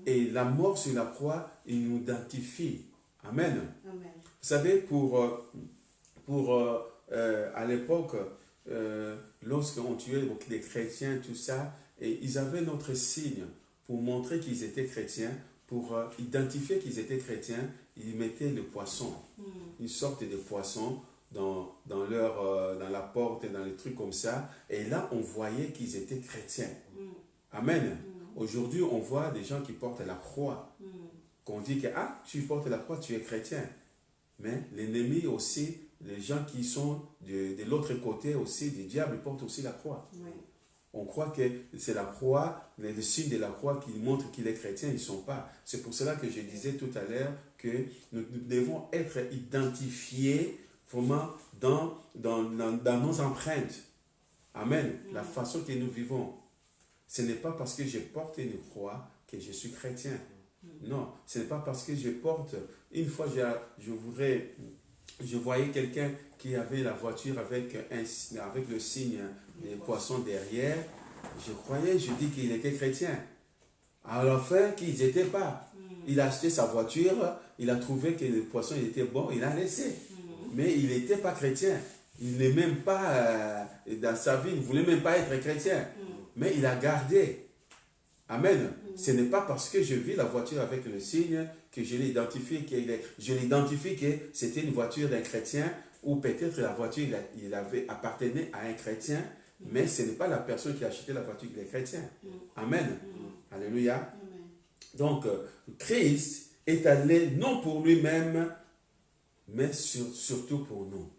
Et la mort sur la croix, il nous identifie. Amen. Amen. Vous savez, à l'époque, lorsqu'on tuait les chrétiens, tout ça, et ils avaient notre signe pour montrer qu'ils étaient chrétiens, pour identifier qu'ils étaient chrétiens, ils mettaient le poisson, une sorte de poisson dans la porte, dans les trucs comme ça, et là on voyait qu'ils étaient chrétiens. Amen. Aujourd'hui, on voit des gens qui portent la croix, qu'on dit que tu portes la croix, tu es chrétien. Mais l'ennemi aussi, les gens qui sont de l'autre côté aussi, du diable, portent aussi la croix. Oui. On croit que c'est la croix, le signe de la croix qui montre qu'il est chrétien, ils ne sont pas. C'est pour cela que je disais tout à l'heure que nous devons être identifiés vraiment dans nos empreintes. Amen. La façon que nous vivons. Ce n'est pas parce que je porte une croix que je suis chrétien. Non, ce n'est pas parce que je porte... Une fois, je voyais quelqu'un qui avait la voiture avec le signe des poissons derrière. Je dis qu'il était chrétien. À la fin, qu'ils n'étaient pas. Il a acheté sa voiture, il a trouvé que le poisson il était bon, il a laissé. Mais il n'était pas chrétien. Il n'est même pas, dans sa vie, il ne voulait même pas être chrétien. Mais il a gardé. Amen. Ce n'est pas parce que je vis la voiture avec le signe que je l'identifie, que c'était une voiture d'un chrétien, ou peut-être la voiture il avait appartenait à un chrétien, mais ce n'est pas la personne qui a acheté la voiture qui est chrétien. Amen. Alléluia. Donc, Christ est allé non pour lui-même, mais surtout pour nous.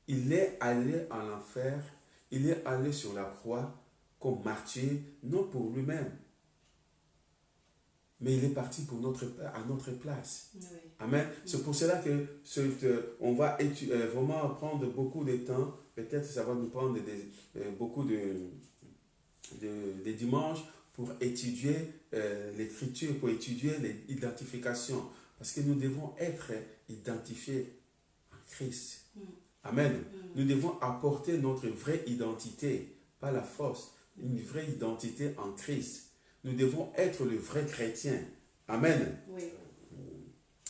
Il est allé en enfer, il est allé sur la croix comme martyr, non pour lui-même, mais il est parti à notre place. Oui. Amen. C'est pour cela que on va vraiment prendre beaucoup de temps, peut-être ça va nous prendre beaucoup de dimanches pour étudier l'écriture, pour étudier l'identification, parce que nous devons être identifiés en Christ. Amen. Nous devons apporter notre vraie identité, pas la fausse, une vraie identité en Christ. Nous devons être le vrai chrétien. Amen. Oui.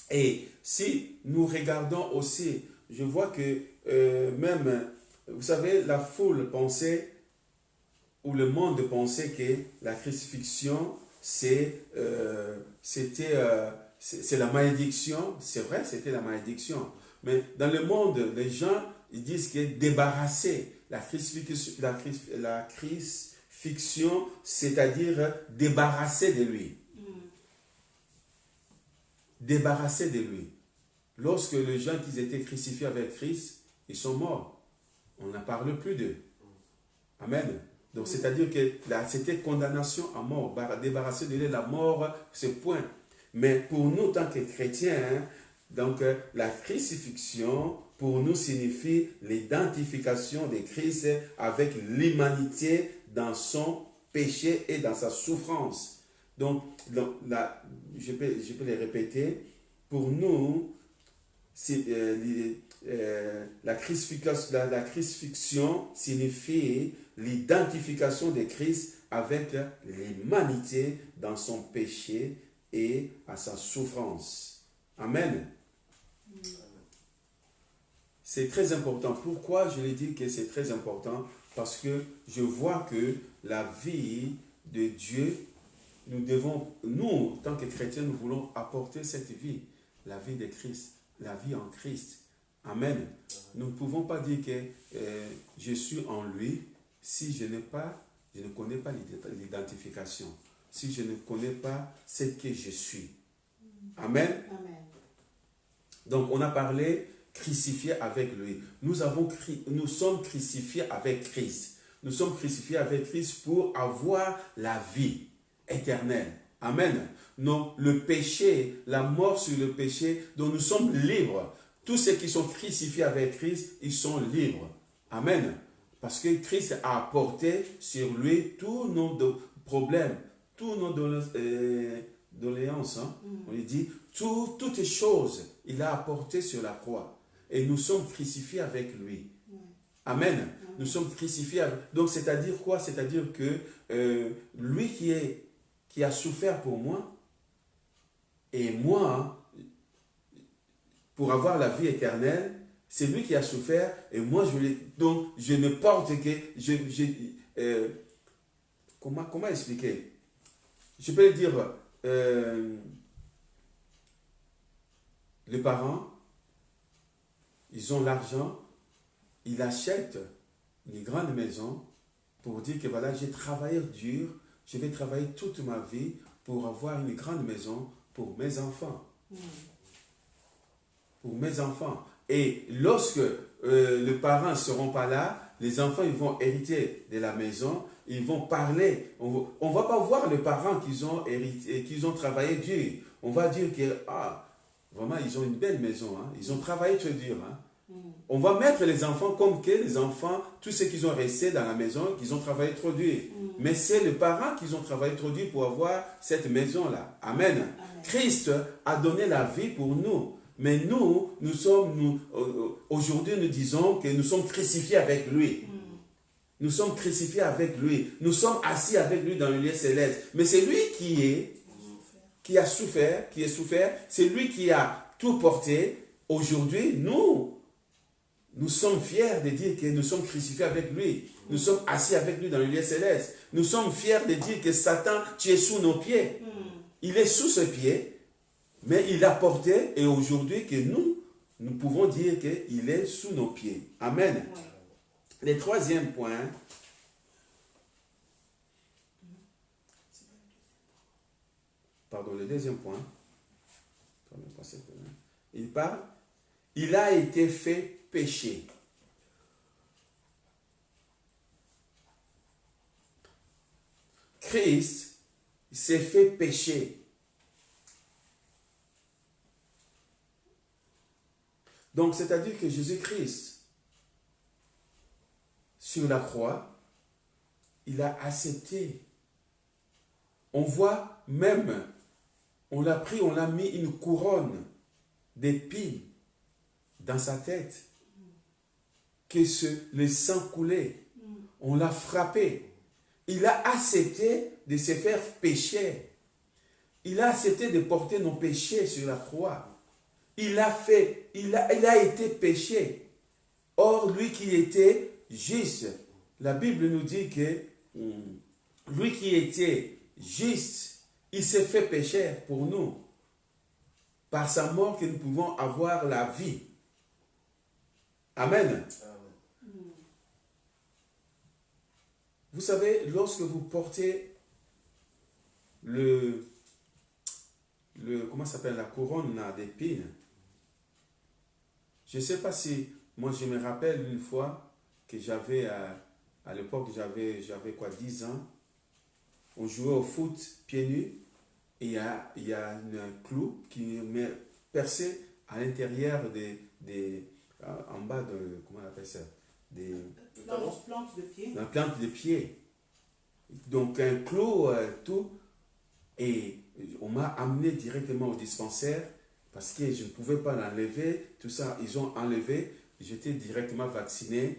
Et si nous regardons aussi, je vois que même, vous savez, la foule pensait, ou le monde pensait que la crucifixion, c'est la malédiction. C'est vrai, c'était la malédiction. Mais dans le monde, les gens, ils disent que débarrasser la crucifixion, c'est-à-dire débarrasser de lui. Débarrasser de lui. Lorsque les gens qui étaient crucifiés avec Christ, ils sont morts. On n'en parle plus d'eux. Amen. Donc, c'est-à-dire que c'était condamnation à mort. Débarrasser de lui, la mort, c'est point. Mais pour nous, tant que chrétiens, donc la crucifixion, pour nous, signifie l'identification de Christ avec l'humanité dans son péché et dans sa souffrance. Donc je peux les répéter. Pour nous, la crucifixion signifie l'identification de Christ avec l'humanité dans son péché et à sa souffrance. Amen. C'est très important. Pourquoi je l'ai dit que c'est très important? Parce que je vois que la vie de Dieu, nous, tant que chrétiens, nous voulons apporter cette vie, la vie de Christ, la vie en Christ. Amen. Nous ne pouvons pas dire que je suis en lui si je ne connais pas l'identification, si je ne connais pas ce que je suis. Amen. Amen. Donc, on a parlé crucifié avec lui. Nous sommes crucifiés avec Christ. Nous sommes crucifiés avec Christ pour avoir la vie éternelle. Amen. Non, le péché, la mort sur le péché, dont nous sommes libres. Tous ceux qui sont crucifiés avec Christ, ils sont libres. Amen. Parce que Christ a apporté sur lui tous nos problèmes, tous nos doléances. On lui dit, toutes choses, il a apporté sur la croix. Et nous sommes crucifiés avec lui. Amen. Nous sommes crucifiés. Donc, c'est-à-dire quoi? C'est-à-dire que lui qui a souffert pour moi, et moi, pour avoir la vie éternelle, c'est lui qui a souffert, et moi, donc, je ne porte que... comment expliquer? Je peux dire, les parents, ils ont l'argent, ils achètent une grande maison pour dire que voilà, j'ai travaillé dur, je vais travailler toute ma vie pour avoir une grande maison pour mes enfants. Pour mes enfants. Et lorsque les parents ne seront pas là, les enfants ils vont hériter de la maison, ils vont parler. On ne va pas voir les parents qu'ils ont hérité, qu'ils ont travaillé dur. On va dire que vraiment, ils ont une belle maison. Hein. Ils ont travaillé très dur. Hein. On va mettre les enfants comme que les enfants, tous ceux qui ont resté dans la maison, qu'ils ont travaillé trop dur. Mais c'est les parents qui ont travaillé trop dur pour avoir cette maison-là. Amen. Amen. Christ a donné la vie pour nous. Mais nous sommes, aujourd'hui, nous disons que nous sommes crucifiés avec lui. Nous sommes crucifiés avec lui. Nous sommes assis avec lui dans le lieu céleste. Mais c'est lui qui qui a souffert, c'est lui qui a tout porté. Aujourd'hui, nous sommes fiers de dire que nous sommes crucifiés avec lui. Nous sommes assis avec lui dans le lieu céleste. Nous sommes fiers de dire que Satan, tu es sous nos pieds. Il est sous ses pieds, mais il a porté, et aujourd'hui que nous pouvons dire qu'il est sous nos pieds. Amen. Le troisième point, le deuxième point, il parle, il a été fait péché. Christ s'est fait péché. Donc, c'est-à-dire que Jésus-Christ, sur la croix, il a accepté. On voit même, on l'a pris, on l'a mis une couronne d'épines dans sa tête, que le sang coulait. On l'a frappé. Il a accepté de se faire pécher. Il a accepté de porter nos péchés sur la croix. Il a été péché. Or, lui qui était juste, la Bible nous dit que lui qui était juste, il s'est fait pécher pour nous. Par sa mort que nous pouvons avoir la vie. Amen. Vous savez, lorsque vous portez comment s'appelle, la couronne d'épines, je ne sais pas si, moi je me rappelle une fois que j'avais, à l'époque j'avais quoi, 10 ans, on jouait au foot pieds nus, et il y a un clou qui m'est percé à l'intérieur en bas de, comment on appelle ça, plante de pied. La plante de pied. Donc un clou, tout. Et on m'a amené directement au dispensaire parce que je ne pouvais pas l'enlever. Tout ça, ils ont enlevé. J'étais directement vacciné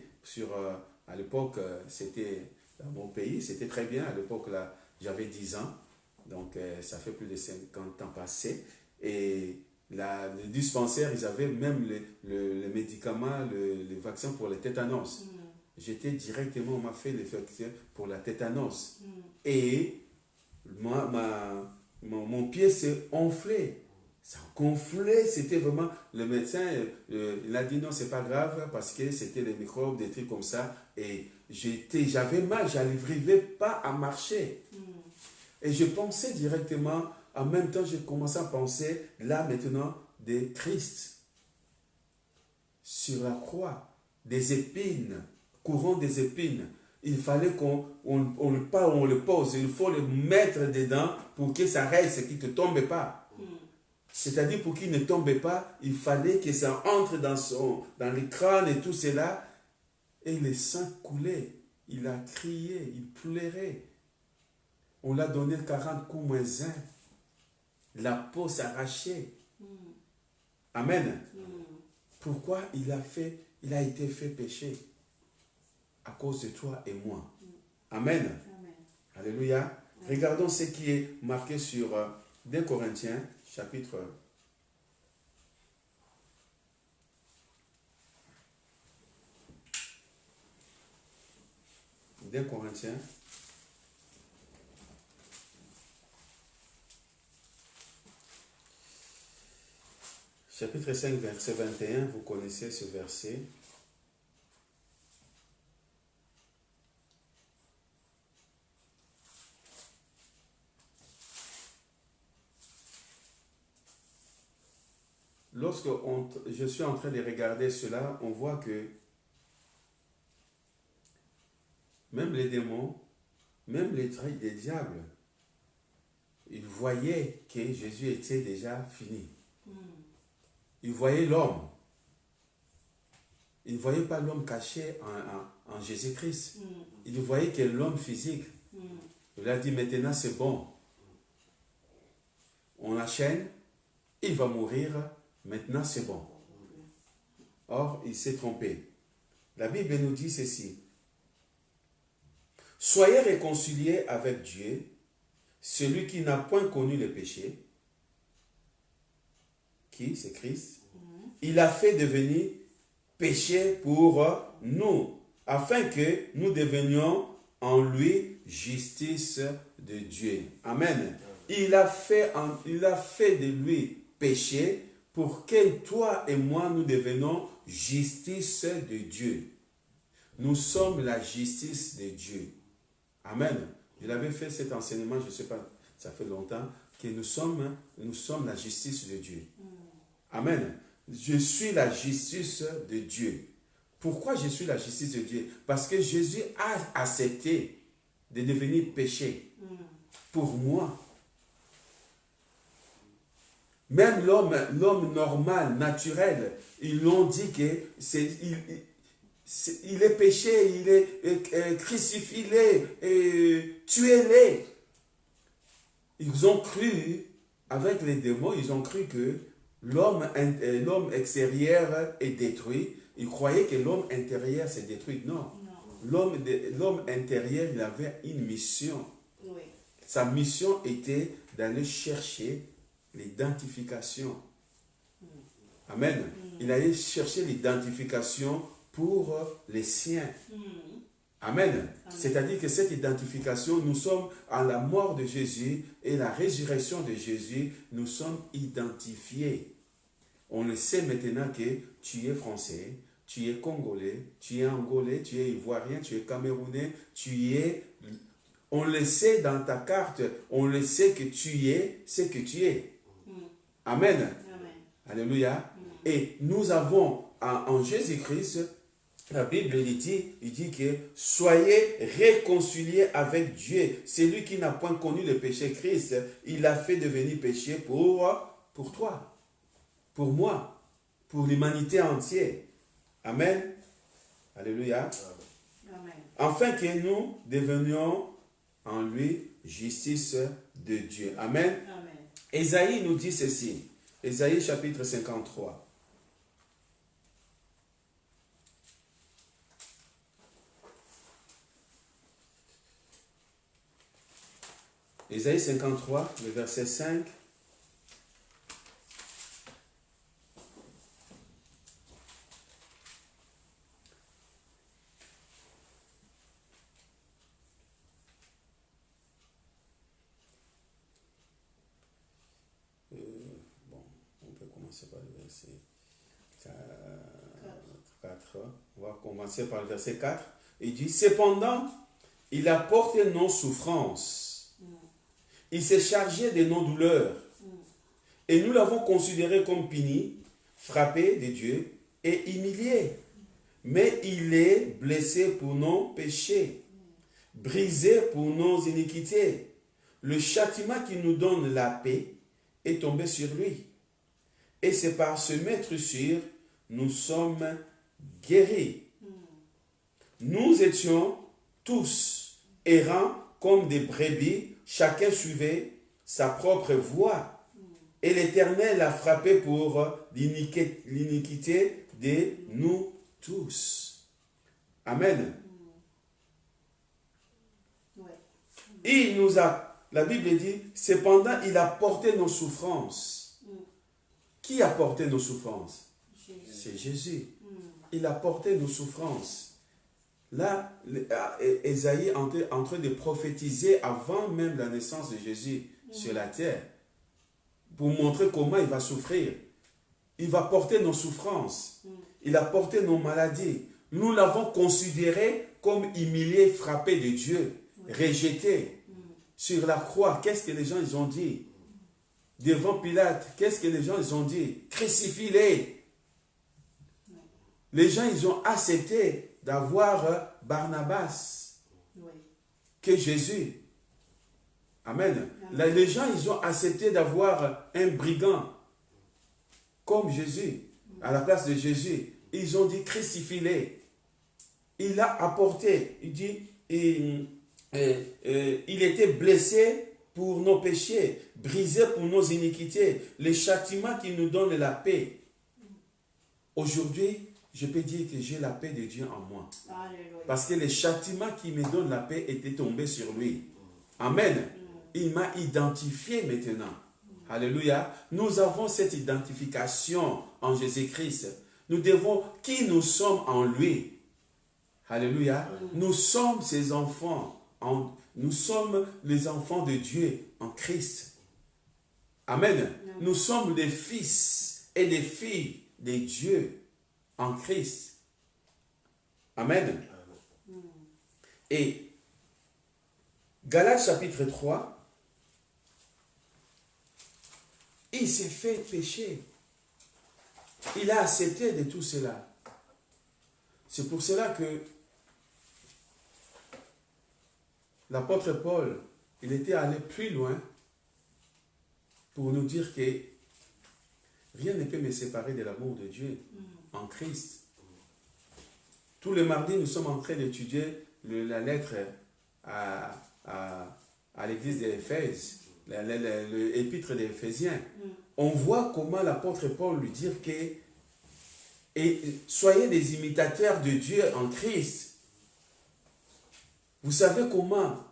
à l'époque, c'était dans mon pays, c'était très bien. À l'époque, là, j'avais 10 ans. Donc ça fait plus de 50 ans passés. Et le dispensaire, ils avaient même le médicament, le vaccin pour le tétanos. J'étais directement, on m'a fait le vaccin pour la tétanos. Et mon pied s'est enflé. Ça a gonflé, c'était vraiment... Le médecin, il a dit non, c'est pas grave parce que c'était les microbes, des trucs comme ça. Et j'avais mal, je n'arrivais pas à marcher. Et je pensais directement, en même temps, j'ai commencé à penser, là maintenant, de Christ. Sur la croix, des épines, courant des épines. Il fallait qu'on le pose, il faut le mettre dedans pour que ça reste, qu'il ne tombe pas. C'est-à-dire pour qu'il ne tombe pas, il fallait que ça entre dans le crâne et tout cela. Et le sang coulait. Il a crié, il pleurait. On l'a donné 40 coups moins 1. La peau s'arrachait. Amen. Pourquoi il a été fait péché? À cause de toi et moi. Amen. Alléluia. Regardons ce qui est marqué sur 2 Corinthiens, chapitre 2 Corinthiens. Chapitre 5, verset 21, vous connaissez ce verset. Lorsque je suis en train de regarder cela, on voit que même les démons, même les diables, ils voyaient que Jésus était déjà fini. Ils voyaient l'homme. Ils ne voyaient pas l'homme caché en Jésus-Christ. Ils voyaient que l'homme physique. Il a dit maintenant c'est bon. On l'enchaîne, il va mourir. Maintenant, c'est bon. Or, il s'est trompé. La Bible nous dit ceci. Soyez réconciliés avec Dieu, celui qui n'a point connu le péché, qui c'est Christ, il a fait devenir péché pour nous, afin que nous devenions en lui justice de Dieu. Amen. Il a fait de lui péché pour que toi et moi nous devenions justice de Dieu. Nous sommes la justice de Dieu. Amen. Je l'avais fait cet enseignement, je ne sais pas, ça fait longtemps, que nous sommes la justice de Dieu. Amen. Je suis la justice de Dieu. Pourquoi je suis la justice de Dieu? Parce que Jésus a accepté de devenir péché pour moi. Même l'homme normal, naturel, ils l'ont dit que il est péché, il est crucifié, tué-les. Ils ont cru, avec les démons, ils ont cru que l'homme extérieur est détruit. Ils croyaient que l'homme intérieur s'est détruit. Non. L'homme intérieur, il avait une mission. Oui. Sa mission était d'aller chercher l'identification. Amen. Il allait chercher l'identification pour les siens. Amen. C'est-à-dire que cette identification, nous sommes à la mort de Jésus et la résurrection de Jésus, nous sommes identifiés. On le sait maintenant que tu es français, tu es congolais, tu es angolais, tu es ivoirien, tu es camerounais, on le sait dans ta carte, on le sait que tu es ce que tu es. Amen. Amen. Alléluia. Et nous avons en Jésus-Christ, la Bible dit que soyez réconciliés avec Dieu. C'est lui qui n'a point connu le péché. Christ, il a fait devenir péché pour toi, pour moi, pour l'humanité entière. Amen. Alléluia. Amen. Afin que nous devenions en lui justice de Dieu. Amen. Amen. Ésaïe nous dit ceci. Ésaïe chapitre 53. Ésaïe 53, le verset 5. On peut commencer par le verset 4. On va commencer par le verset 4. Il dit, cependant, il a porté nos souffrances. Il s'est chargé de nos douleurs. Et nous l'avons considéré comme puni, frappé de Dieu et humilié. Mais il est blessé pour nos péchés, brisé pour nos iniquités. Le châtiment qui nous donne la paix est tombé sur lui. Et c'est par ce maître-sûr, nous sommes guéris. Nous étions tous errants comme des brebis. Chacun suivait sa propre voie. Et l'Éternel a frappé pour l'iniquité de nous tous. Amen. Il nous a, la Bible dit, cependant, il a porté nos souffrances. Qui a porté nos souffrances? C'est Jésus. Il a porté nos souffrances. Là, Ésaïe est en train de prophétiser avant même la naissance de Jésus sur la terre, pour montrer comment il va souffrir. Il va porter nos souffrances. Il a porté nos maladies. Nous l'avons considéré comme humilié, frappé de Dieu, rejeté. Sur la croix, qu'est-ce que les gens ils ont dit? Devant Pilate, qu'est-ce que les gens ils ont dit? Crucifie-les. Les gens ils ont accepté d'avoir Barnabas que Jésus. Amen. Les gens, ils ont accepté d'avoir un brigand comme Jésus, à la place de Jésus. Ils ont dit crucifie-les. Il a apporté, il dit, il était blessé pour nos péchés, brisé pour nos iniquités. Le châtiment qui nous donne la paix. Aujourd'hui, je peux dire que j'ai la paix de Dieu en moi. Alléluia. Parce que le châtiment qui me donne la paix était tombé sur lui. Amen. Il m'a identifié maintenant. Alléluia. Nous avons cette identification en Jésus-Christ. Nous devons, qui nous sommes en lui. Alléluia. Nous sommes ses enfants. Nous sommes les enfants de Dieu en Christ. Amen. Nous sommes des fils et des filles de Dieu en Christ. Amen. Et Galates chapitre 3, il s'est fait pécher. Il a accepté de tout cela. C'est pour cela que l'apôtre Paul, il était allé plus loin pour nous dire que rien ne peut me séparer de l'amour de Dieu en Christ. Tous les mardis, nous sommes en train d'étudier la lettre à l'église d'Éphèse, l'épître des Éphésiens. On voit comment l'apôtre Paul lui dit que soyez des imitateurs de Dieu en Christ. Vous savez comment,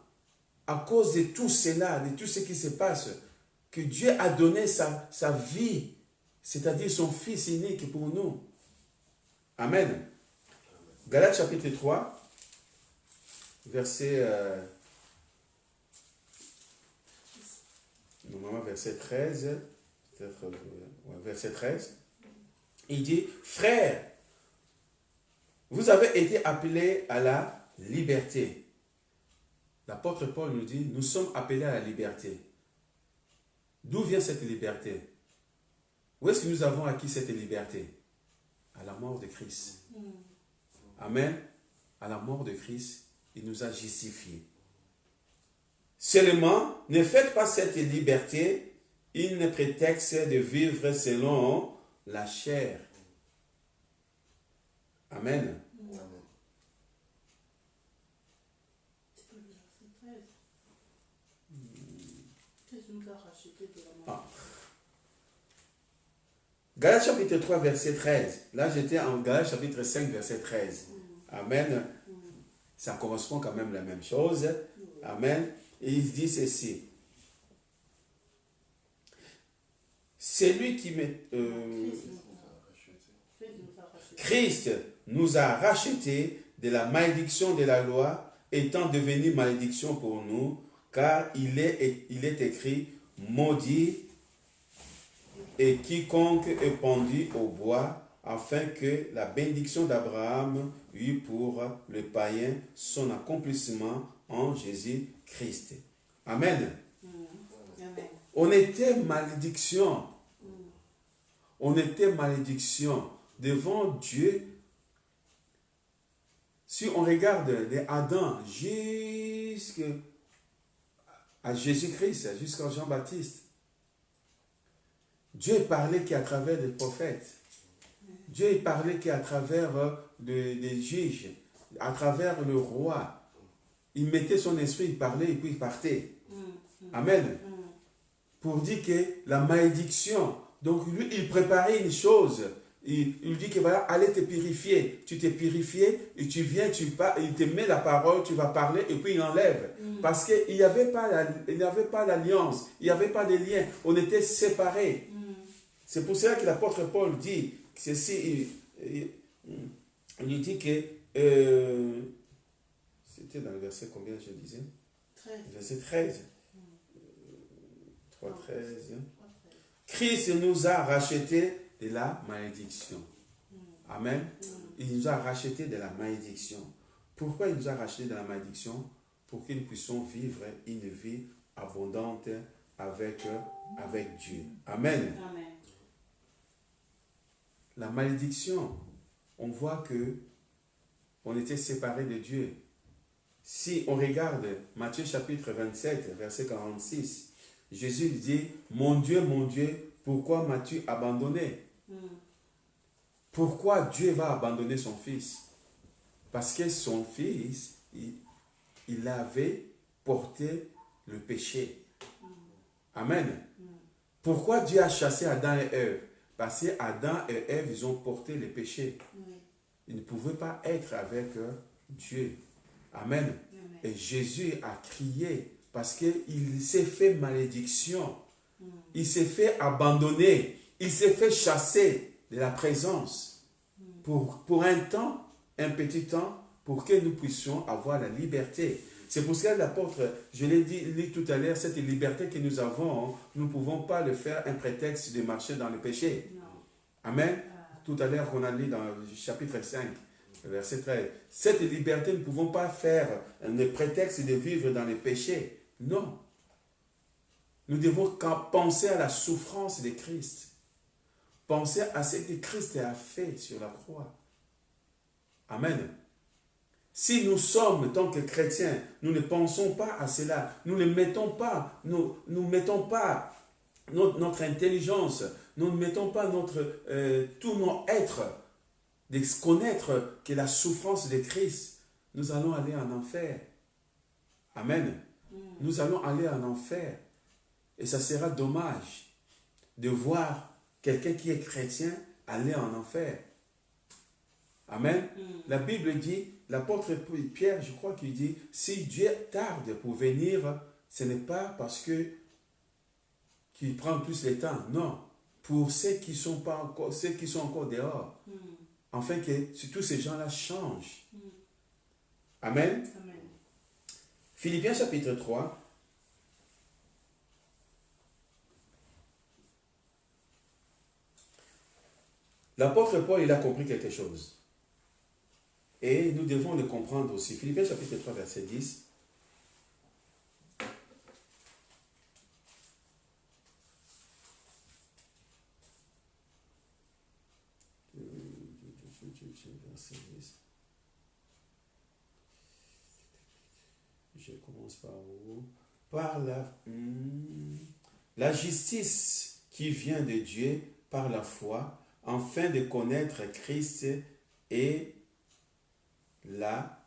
à cause de tout cela, de tout ce qui se passe, que Dieu a donné sa vie, c'est-à-dire son Fils unique pour nous. Amen. Galates chapitre 3, verset 13, verset 13, il dit, frères, vous avez été appelés à la liberté. L'apôtre Paul nous dit, nous sommes appelés à la liberté. D'où vient cette liberté? Où est-ce que nous avons acquis cette liberté? À la mort de Christ. Amen. À la mort de Christ, il nous a justifiés. Seulement, ne faites pas cette liberté une prétexte de vivre selon la chair. Amen. Galates chapitre 3, verset 13. Là, j'étais en Galates chapitre 5, verset 13. Amen. Ça correspond quand même à la même chose. Amen. Et il dit ceci. C'est lui qui met... Christ nous a rachetés de la malédiction de la loi, étant devenu malédiction pour nous, car il est écrit, maudit et quiconque est pendu au bois, afin que la bénédiction d'Abraham eût pour le païen son accomplissement en Jésus-Christ. Amen. On était malédiction. On était malédiction devant Dieu. Si on regarde de Adam jusqu'à Jésus-Christ, jusqu'à Jean-Baptiste, Dieu parlait qu'à travers des prophètes. Dieu parlait qu'à travers des juges, à travers le roi. Il mettait son esprit, il parlait et puis il partait. Amen. Pour dire que la malédiction, donc lui, il préparait une chose. Il dit que voilà, allez te purifier. Tu t'es purifié et tu viens, il te met la parole, tu vas parler et puis il enlève. Parce qu'il n'y avait pas l'alliance, il n'y avait pas de lien. On était séparés. C'est pour cela que l'apôtre Paul dit ceci. Il dit que c'était dans le verset combien je disais 13. Verset 13. 3, 13. Christ nous a rachetés de la malédiction. Amen. Il nous a rachetés de la malédiction. Pourquoi il nous a rachetés de la malédiction? Pour que nous puissions vivre une vie abondante avec Dieu. Amen. Amen. La malédiction, on voit que on était séparés de Dieu. Si on regarde Matthieu chapitre 27, verset 46, Jésus dit, mon Dieu, pourquoi m'as-tu abandonné? Pourquoi Dieu va abandonner son fils? Parce que son fils, il avait porté le péché. Amen. Pourquoi Dieu a chassé Adam et Ève? Parce que Adam et Ève, ils ont porté le péché. Ils ne pouvaient pas être avec Dieu. Amen. Et Jésus a crié parce qu'il s'est fait malédiction. Il s'est fait abandonner. Il s'est fait chasser de la présence pour un temps, un petit temps, pour que nous puissions avoir la liberté. C'est pour cela que l'apôtre, je l'ai dit tout à l'heure, cette liberté que nous avons, nous ne pouvons pas le faire un prétexte de marcher dans le péché. Non. Amen. Tout à l'heure, on a lu dans le chapitre 5, verset 13. Cette liberté, nous ne pouvons pas faire un prétexte de vivre dans le péché. Non. Nous devons penser à la souffrance de Christ. Penser à ce que Christ a fait sur la croix. Amen. Si nous sommes, en tant que chrétiens, nous ne pensons pas à cela, nous ne mettons pas, nous mettons pas notre intelligence, nous ne mettons pas tout notre être, de connaître que la souffrance de Christ, nous allons aller en enfer. Amen. Nous allons aller en enfer. Et ça sera dommage de voir quelqu'un qui est chrétien aller en enfer. Amen. La Bible dit, l'apôtre Pierre, je crois qu'il dit, si Dieu tarde pour venir, ce n'est pas parce qu'il prend plus le temps. Non. Pour ceux qui sont encore dehors. Afin que tous ces gens-là changent. Amen. Amen. Philippiens chapitre 3. L'apôtre Paul, il a compris quelque chose. Et nous devons le comprendre aussi. Philippiens chapitre 3, verset 10. Verset 10. Je commence par où? Par la justice qui vient de Dieu par la foi, afin de connaître Christ et la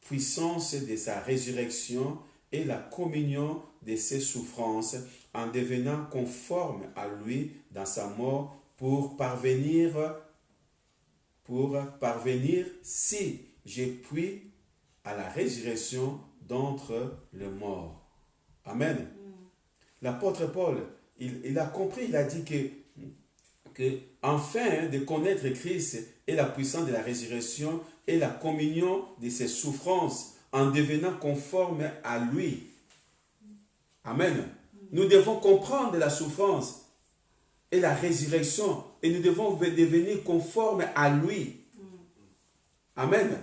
puissance de sa résurrection et la communion de ses souffrances, en devenant conforme à lui dans sa mort, pour parvenir, si je puis, à la résurrection d'entre les morts. Amen. L'apôtre Paul, il a compris, il a dit que afin de connaître Christ et la puissance de la résurrection et la communion de ses souffrances, en devenant conforme à lui. Amen. Nous devons comprendre la souffrance et la résurrection, et nous devons devenir conformes à lui. Amen.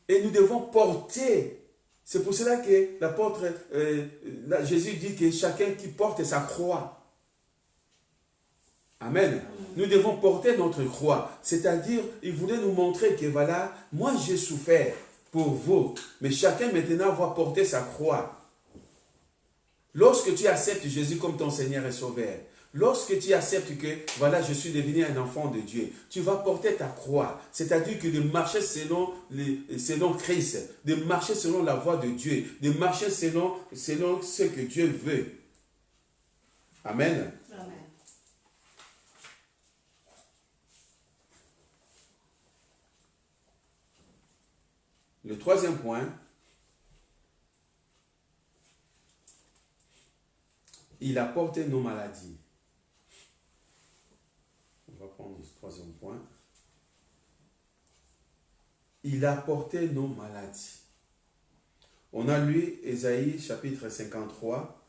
Et nous devons porter. C'est pour cela que l'apôtre, Jésus dit que chacun qui porte sa croix. Amen. Nous devons porter notre croix. C'est-à-dire, il voulait nous montrer que voilà, moi j'ai souffert pour vous, mais chacun maintenant va porter sa croix. Lorsque tu acceptes Jésus comme ton Seigneur et Sauveur, lorsque tu acceptes que voilà, je suis devenu un enfant de Dieu, tu vas porter ta croix. C'est-à-dire que de marcher selon Christ, de marcher selon la voie de Dieu, de marcher selon ce que Dieu veut. Amen. Amen. Le troisième point, il a porté nos maladies. On va prendre le troisième point. Il a porté nos maladies. On a lu Ésaïe chapitre 53,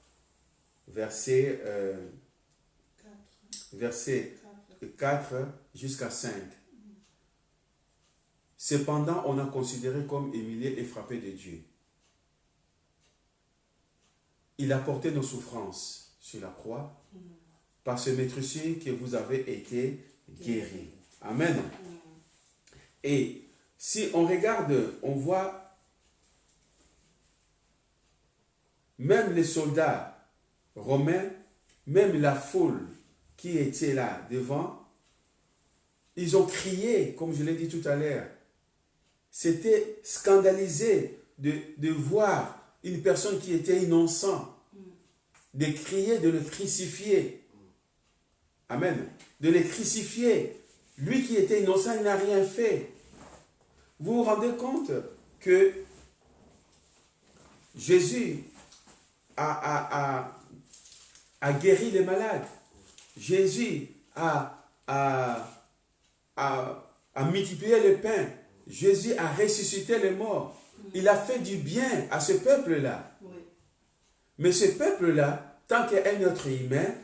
verset 4 jusqu'à 5. Cependant, on a considéré comme humilié et frappé de Dieu. Il a porté nos souffrances sur la croix. Par ce maîtrise que vous avez été guéris. Amen. Et si on regarde, on voit même les soldats romains, même la foule qui était là devant, ils ont crié, comme je l'ai dit tout à l'heure. C'était scandalisé de voir une personne qui était innocente, de crier, de le crucifier. Amen. De le crucifier. Lui qui était innocent, il n'a rien fait. Vous vous rendez compte que Jésus a guéri les malades. Jésus a multiplié le pain. Jésus a ressuscité les morts. Il a fait du bien à ce peuple-là. Oui. Mais ce peuple-là, tant qu'un être humain,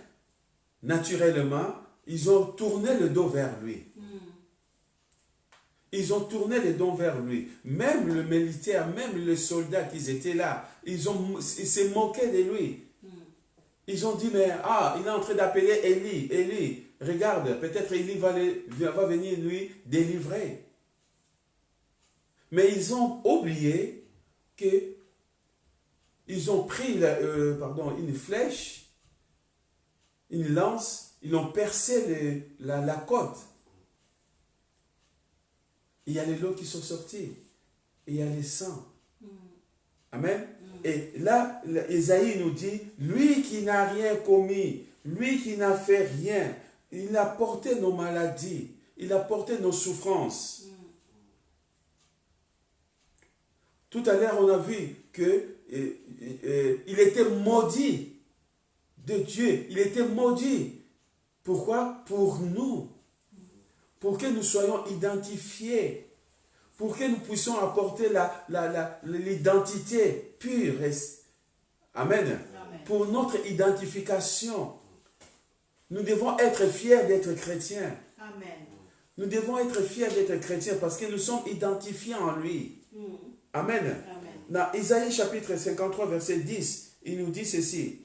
naturellement, ils ont tourné le dos vers lui. Ils ont tourné le dos vers lui. Même le militaire, même les soldats qui étaient là, ils se moquaient de lui. Ils ont dit, mais il est en train d'appeler Élie. Élie, regarde, peut-être Élie va venir lui délivrer. Mais ils ont oublié que ils ont pris une flèche, une lance, ils ont percé la côte. Il y a les lots qui sont sortis. Et il y a les sangs. Amen. Et là, Ésaïe nous dit, lui qui n'a rien commis, lui qui n'a fait rien, il a porté nos maladies, il a porté nos souffrances. Tout à l'heure, on a vu qu'il était maudit de Dieu. Il était maudit. Pourquoi? Pour nous. Pour que nous soyons identifiés. Pour que nous puissions apporter l'identité pure. Amen. Amen. Pour notre identification. Nous devons être fiers d'être chrétiens. Amen. Nous devons être fiers d'être chrétiens parce que nous sommes identifiés en lui. Amen. Amen. Dans Isaïe chapitre 53, verset 10, il nous dit ceci.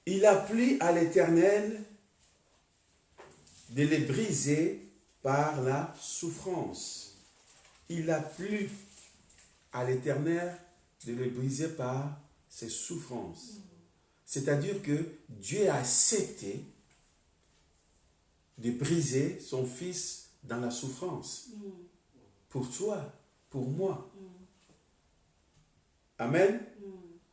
Il a plu à l'Éternel de les briser par la souffrance. Il a plu à l'Éternel de les briser par ses souffrances. C'est-à-dire que Dieu a accepté de briser son fils dans la souffrance. Pour toi, pour moi. Amen.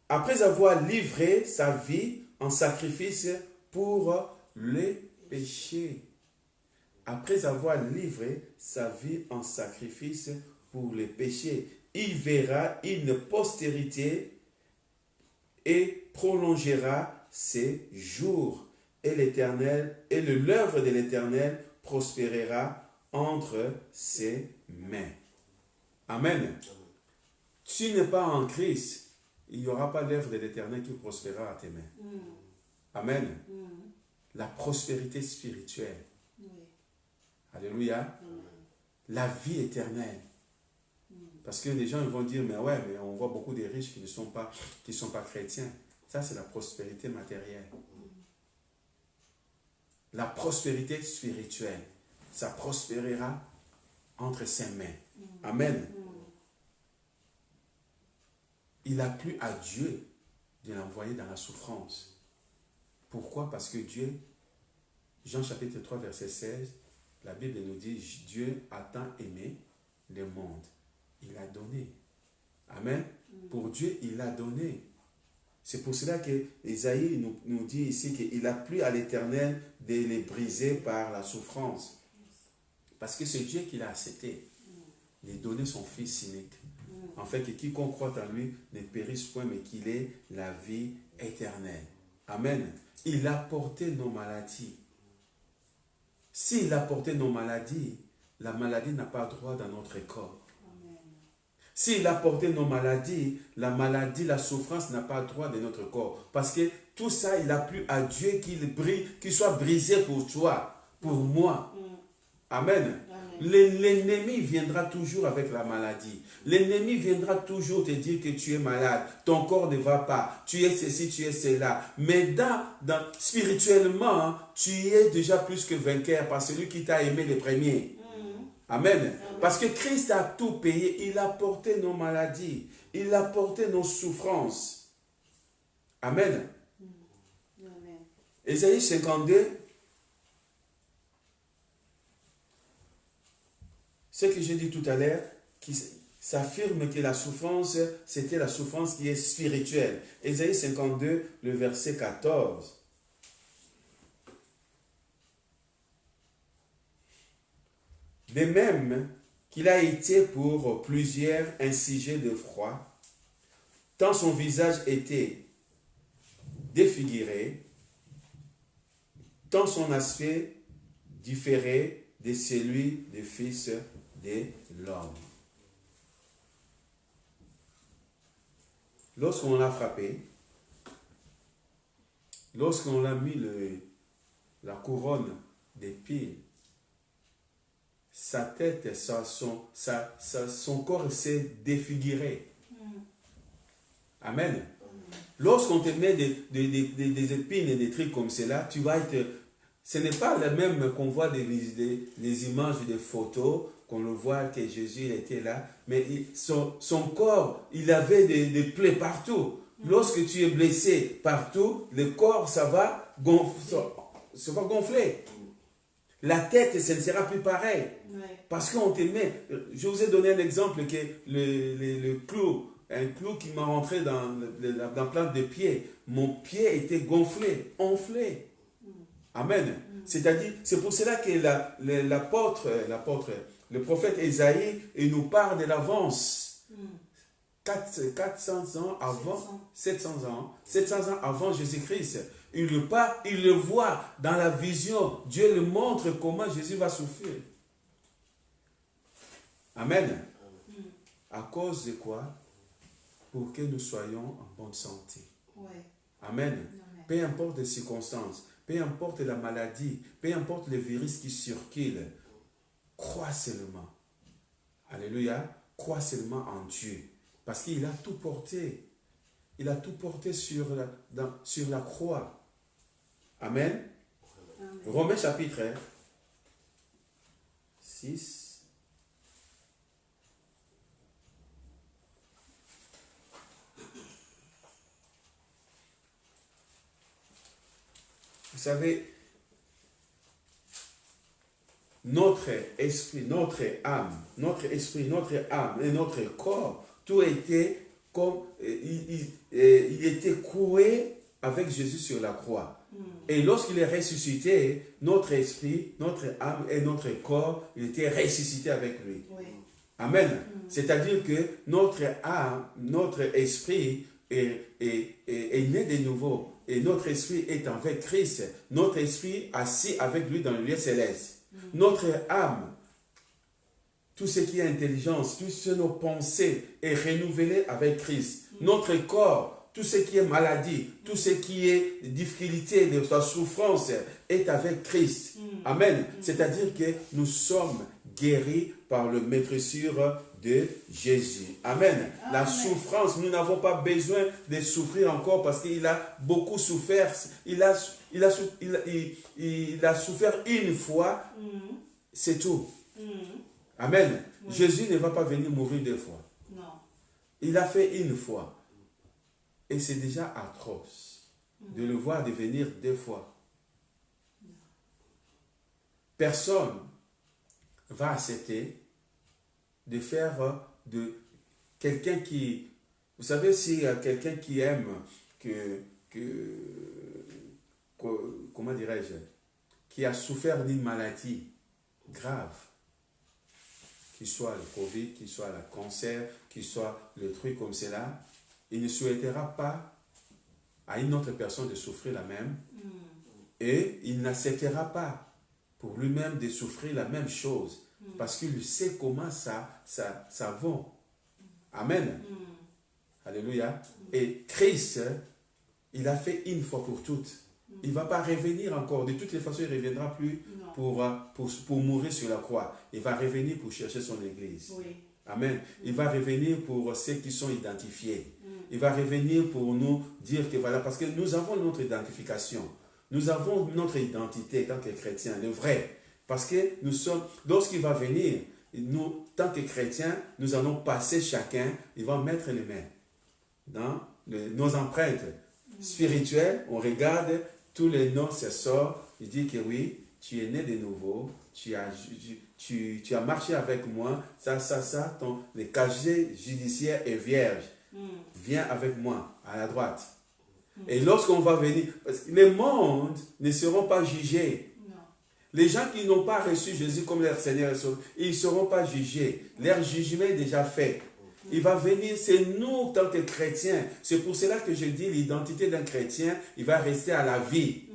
Après avoir livré sa vie en sacrifice pour les péchés. Après avoir livré sa vie en sacrifice pour les péchés, il verra une postérité et prolongera ses jours. Et l'Éternel, et l'œuvre de l'Éternel prospérera entre ses mains. Amen. Si tu n'es pas en Christ, il n'y aura pas l'œuvre de l'Éternel qui prospérera à tes mains. Amen. La prospérité spirituelle. Alléluia. La vie éternelle. Parce que les gens ils vont dire, mais on voit beaucoup de riches qui ne sont pas chrétiens. Ça, c'est la prospérité matérielle. La prospérité spirituelle, ça prospérera entre ses mains. Amen. Il a plu à Dieu de l'envoyer dans la souffrance. Pourquoi? Parce que Dieu, Jean chapitre 3, verset 16, la Bible nous dit, Dieu a tant aimé le monde. Il a donné. Amen. Pour Dieu, il a donné. C'est pour cela que Isaïe nous dit ici qu'il a plu à l'Éternel de les briser par la souffrance. Parce que c'est Dieu qui l'a accepté de donner son Fils unique. En fait, que quiconque croit en lui ne périsse point, mais qu'il ait la vie éternelle. Amen. Il a porté nos maladies. S'il a porté nos maladies, la maladie n'a pas droit dans notre corps. S'il a porté nos maladies, la maladie, la souffrance n'a pas droit de notre corps. Parce que tout ça, il a plu à Dieu qu'il soit brisé pour toi, pour moi. Amen. L'ennemi viendra toujours avec la maladie. L'ennemi viendra toujours te dire que tu es malade, ton corps ne va pas, tu es ceci, tu es cela. Mais spirituellement, tu es déjà plus que vainqueur par celui qui t'a aimé le premier. Amen. Parce que Christ a tout payé. Il a porté nos maladies. Il a porté nos souffrances. Amen. Ésaïe 52. Ce que j'ai dit tout à l'heure, qui s'affirme que la souffrance, c'était la souffrance qui est spirituelle. Ésaïe 52, le verset 14. De même, qu'il a été pour plusieurs insigé de froid, tant son visage était défiguré, tant son aspect différait de celui du Fils de l'homme. Lorsqu'on l'a frappé, lorsqu'on l'a mis la couronne d'épines, sa tête, son corps s'est défiguré. Amen. Lorsqu'on te met des épines et des trucs comme cela, tu vas être... Ce n'est pas le même qu'on voit des images, des photos, qu'on le voit que Jésus était là, mais son corps, il avait des plaies partout. Lorsque tu es blessé partout, le corps, ça va gonfler. La tête, ce ne sera plus pareil. Parce qu'on te met... Je vous ai donné un exemple que le clou, un clou qui m'a rentré dans la plante de pied, mon pied était gonflé, enflé. Amen. C'est-à-dire, c'est pour cela que l'apôtre, le prophète Ésaïe, il nous parle de l'avance. 400 ans avant, 700 ans avant Jésus-Christ. Il le voit dans la vision. Dieu le montre comment Jésus va souffrir. Amen. À cause de quoi? Pour que nous soyons en bonne santé. Amen. Peu importe les circonstances, peu importe la maladie, peu importe le virus qui circule, crois seulement. Alléluia. Crois seulement en Dieu. Parce qu'il a tout porté. Il a tout porté sur la croix. Amen. Romains chapitre 6. Vous savez, notre esprit, notre âme et notre corps, tout était comme, il était coué avec Jésus sur la croix. Et lorsqu'il est ressuscité, notre esprit, notre âme et notre corps, il était ressuscité avec lui. Amen. C'est-à-dire que notre âme, notre esprit est né de nouveau. Et notre esprit est avec Christ. Notre esprit assis avec lui dans le lieu céleste. Notre âme, tout ce qui est intelligence, tout ce nos pensées est renouvelé avec Christ. Notre corps, tout ce qui est maladie, tout ce qui est difficulté, de sa souffrance est avec Christ. Amen. C'est-à-dire que nous sommes guéris par le maîtrisure de Jésus. Amen. La souffrance, nous n'avons pas besoin de souffrir encore parce qu'il a beaucoup souffert. Il a souffert une fois, c'est tout. Amen. Jésus ne va pas venir mourir deux fois. Non. Il a fait une fois. Et c'est déjà atroce de le voir devenir deux fois. Personne va accepter de faire de quelqu'un qui... Vous savez, si quelqu'un qui aime comment dirais-je, qui a souffert d'une maladie grave, qu'il soit le Covid, qu'il soit le cancer, qu'il soit le truc comme cela, il ne souhaitera pas à une autre personne de souffrir la même et il n'acceptera pas pour lui-même de souffrir la même chose parce qu'il sait comment ça va. Amen. Alléluia. Et Christ, il a fait une fois pour toutes. Il ne va pas revenir encore. De toutes les façons, il ne reviendra plus pour mourir sur la croix. Il va revenir pour chercher son église. Oui. Amen. Il va revenir pour ceux qui sont identifiés. Il va revenir pour nous dire que voilà, parce que nous avons notre identification. Nous avons notre identité en tant que chrétiens, le vrai. Parce que nous sommes, lorsqu'il va venir, nous, tant que chrétiens, nous allons passer chacun, il va mettre les mains dans nos empreintes spirituelles. On regarde, tous les noms se sortent, il dit que oui, tu es né de nouveau, tu as marché avec moi, le casier judiciaire est vierge. Viens avec moi à la droite. Et lorsqu'on va venir, parce que les mondes ne seront pas jugés. Les gens qui n'ont pas reçu Jésus comme leur Seigneur et Sauveur, ils ne seront pas jugés. Leur jugement est déjà fait. Il va venir, c'est nous, tant que chrétiens. C'est pour cela que je dis l'identité d'un chrétien, il va rester à la vie.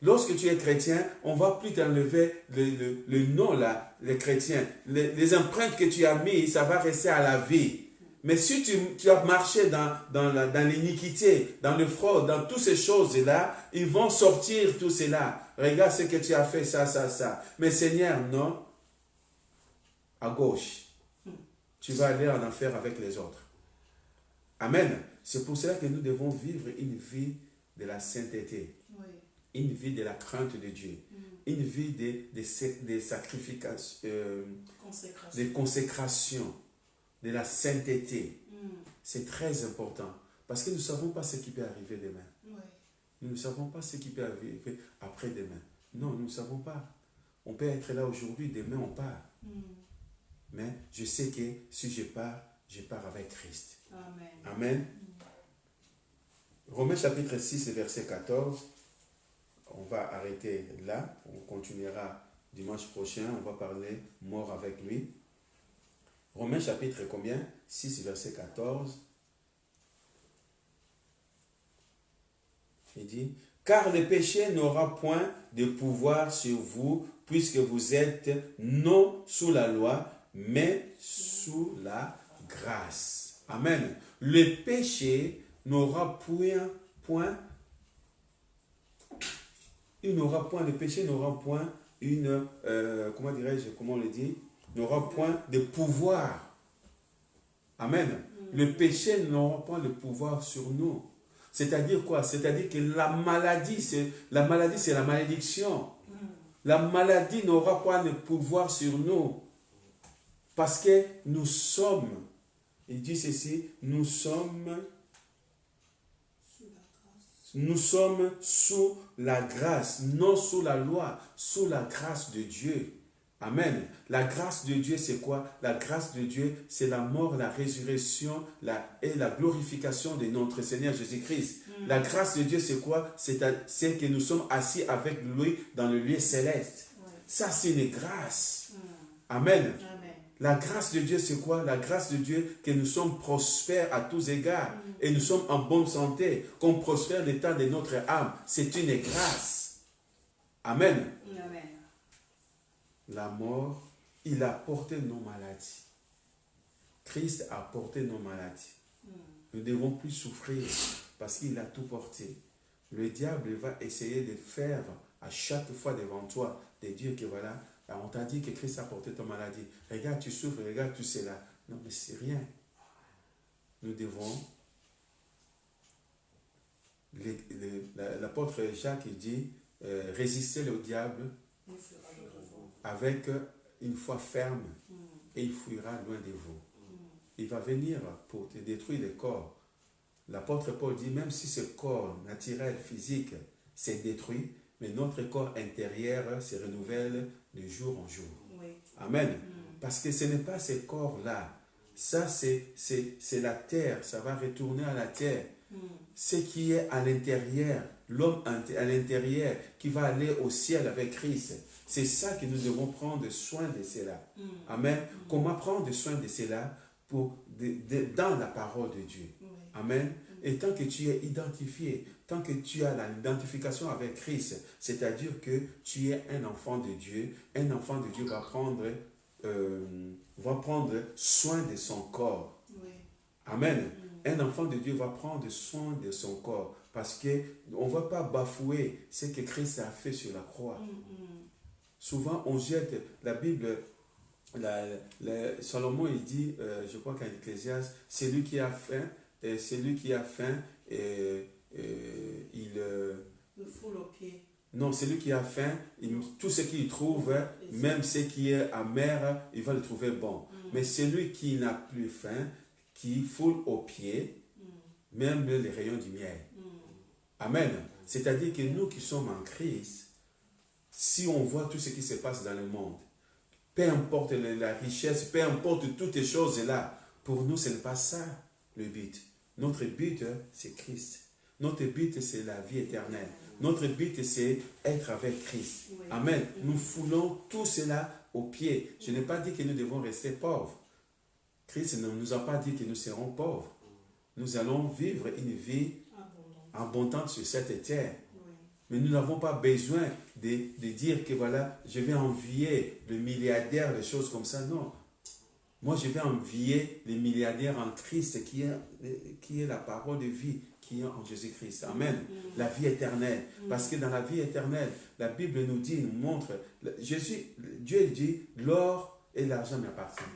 Lorsque tu es chrétien, on ne va plus t'enlever le nom là, les chrétiens. Les empreintes que tu as mises, ça va rester à la vie. Mais si tu as marché dans l'iniquité, dans le fraude, dans toutes ces choses-là, ils vont sortir tout cela. Regarde ce que tu as fait, ça, ça, ça. Mais Seigneur, non, à gauche. Tu vas aller en enfer avec les autres. Saint. C'est pour cela que nous devons vivre une vie de la sainteté. Oui. Une vie de la crainte de Dieu. Une vie de sacrification, de consécration, de la sainteté. C'est très important. Parce que nous ne savons pas ce qui peut arriver demain. Oui. Nous ne savons pas ce qui peut arriver après-demain. Non, nous ne savons pas. On peut être là aujourd'hui, demain on part. Mais je sais que si je pars avec Christ. Amen. Amen. Romains chapitre 6, verset 14. On va arrêter là. On continuera dimanche prochain. On va parler mort avec lui. Romains chapitre combien? 6, verset 14. Il dit, car le péché n'aura point de pouvoir sur vous, puisque vous êtes non sous la loi, mais sous la grâce. Amen. Le péché n'aura point, le péché n'aura point une, comment dirais-je, comment on le dit, n'aura point de pouvoir. Amen. Le péché n'aura pas de pouvoir sur nous. C'est-à-dire quoi? C'est-à-dire que la maladie, c'est la malédiction. La maladie n'aura pas de pouvoir sur nous. Parce que nous sommes, il dit ceci, nous sommes sous la grâce, non sous la loi, sous la grâce de Dieu. Amen. La grâce de Dieu, c'est quoi? La grâce de Dieu, c'est la mort, la résurrection et la glorification de notre Seigneur Jésus-Christ. La grâce de Dieu, c'est quoi? C'est que nous sommes assis avec lui dans le lieu céleste. Ça, c'est une grâce. Amen. La grâce de Dieu, c'est quoi? La grâce de Dieu, que nous sommes prospères à tous égards et nous sommes en bonne santé, qu'on prospère l'état de notre âme. C'est une grâce. Amen. Amen. La mort, il a porté nos maladies. Christ a porté nos maladies. Nous ne devons plus souffrir parce qu'il a tout porté. Le diable va essayer de faire à chaque fois devant toi, de dire que voilà, on t'a dit que Christ a porté ton maladie. Regarde, tu souffres, regarde tout cela. Non, mais c'est rien. Nous devons... L'apôtre Jacques dit, résistez au diable avec une foi ferme et il fuira loin de vous. Il va venir pour te détruire le corps. L'apôtre Paul dit, même si ce corps naturel, physique, s'est détruit, mais notre corps intérieur se renouvelle de jour en jour. Oui. Amen. Parce que ce n'est pas ce corps-là. Ça, c'est la terre. Ça va retourner à la terre. Ce qui est à l'intérieur, l'homme à l'intérieur, qui va aller au ciel avec Christ. C'est ça que nous devons prendre soin de cela. Amen. Comment prendre soin de cela? Dans la parole de Dieu. Oui. Amen. Et tant que tu es identifié, tant que tu as l'identification avec Christ, c'est-à-dire que tu es un enfant de Dieu va prendre soin de son corps. Oui. Amen. Un enfant de Dieu va prendre soin de son corps parce qu'on ne va pas bafouer ce que Christ a fait sur la croix. Souvent, on jette la Bible. Salomon, il dit, je crois qu'en Ecclésiaste, celui qui a faim, il le foule aux pieds. Non, celui qui a faim, tout ce qu'il trouve, même ce qui est amer, il va le trouver bon. Mais celui qui n'a plus faim, qui foule aux pieds, même les rayons du miel. Amen. C'est-à-dire que nous qui sommes en Christ, si on voit tout ce qui se passe dans le monde, peu importe la richesse, peu importe toutes les choses là, pour nous, ce n'est pas ça le but. Notre but, c'est Christ. Notre but, c'est la vie éternelle. Notre but, c'est être avec Christ. Oui. Amen. Nous foulons tout cela aux pieds. Je n'ai pas dit que nous devons rester pauvres. Christ ne nous a pas dit que nous serons pauvres. Nous allons vivre une vie abondante sur cette terre. Oui. Mais nous n'avons pas besoin de dire que voilà, je vais envier le milliardaire, des choses comme ça. Non. Moi, je vais envier les milliardaires en Christ qui est la parole de vie qui est en Jésus-Christ. Amen. La vie éternelle. Parce que dans la vie éternelle, la Bible nous dit, nous montre, Dieu dit, l'or et l'argent m'appartiennent.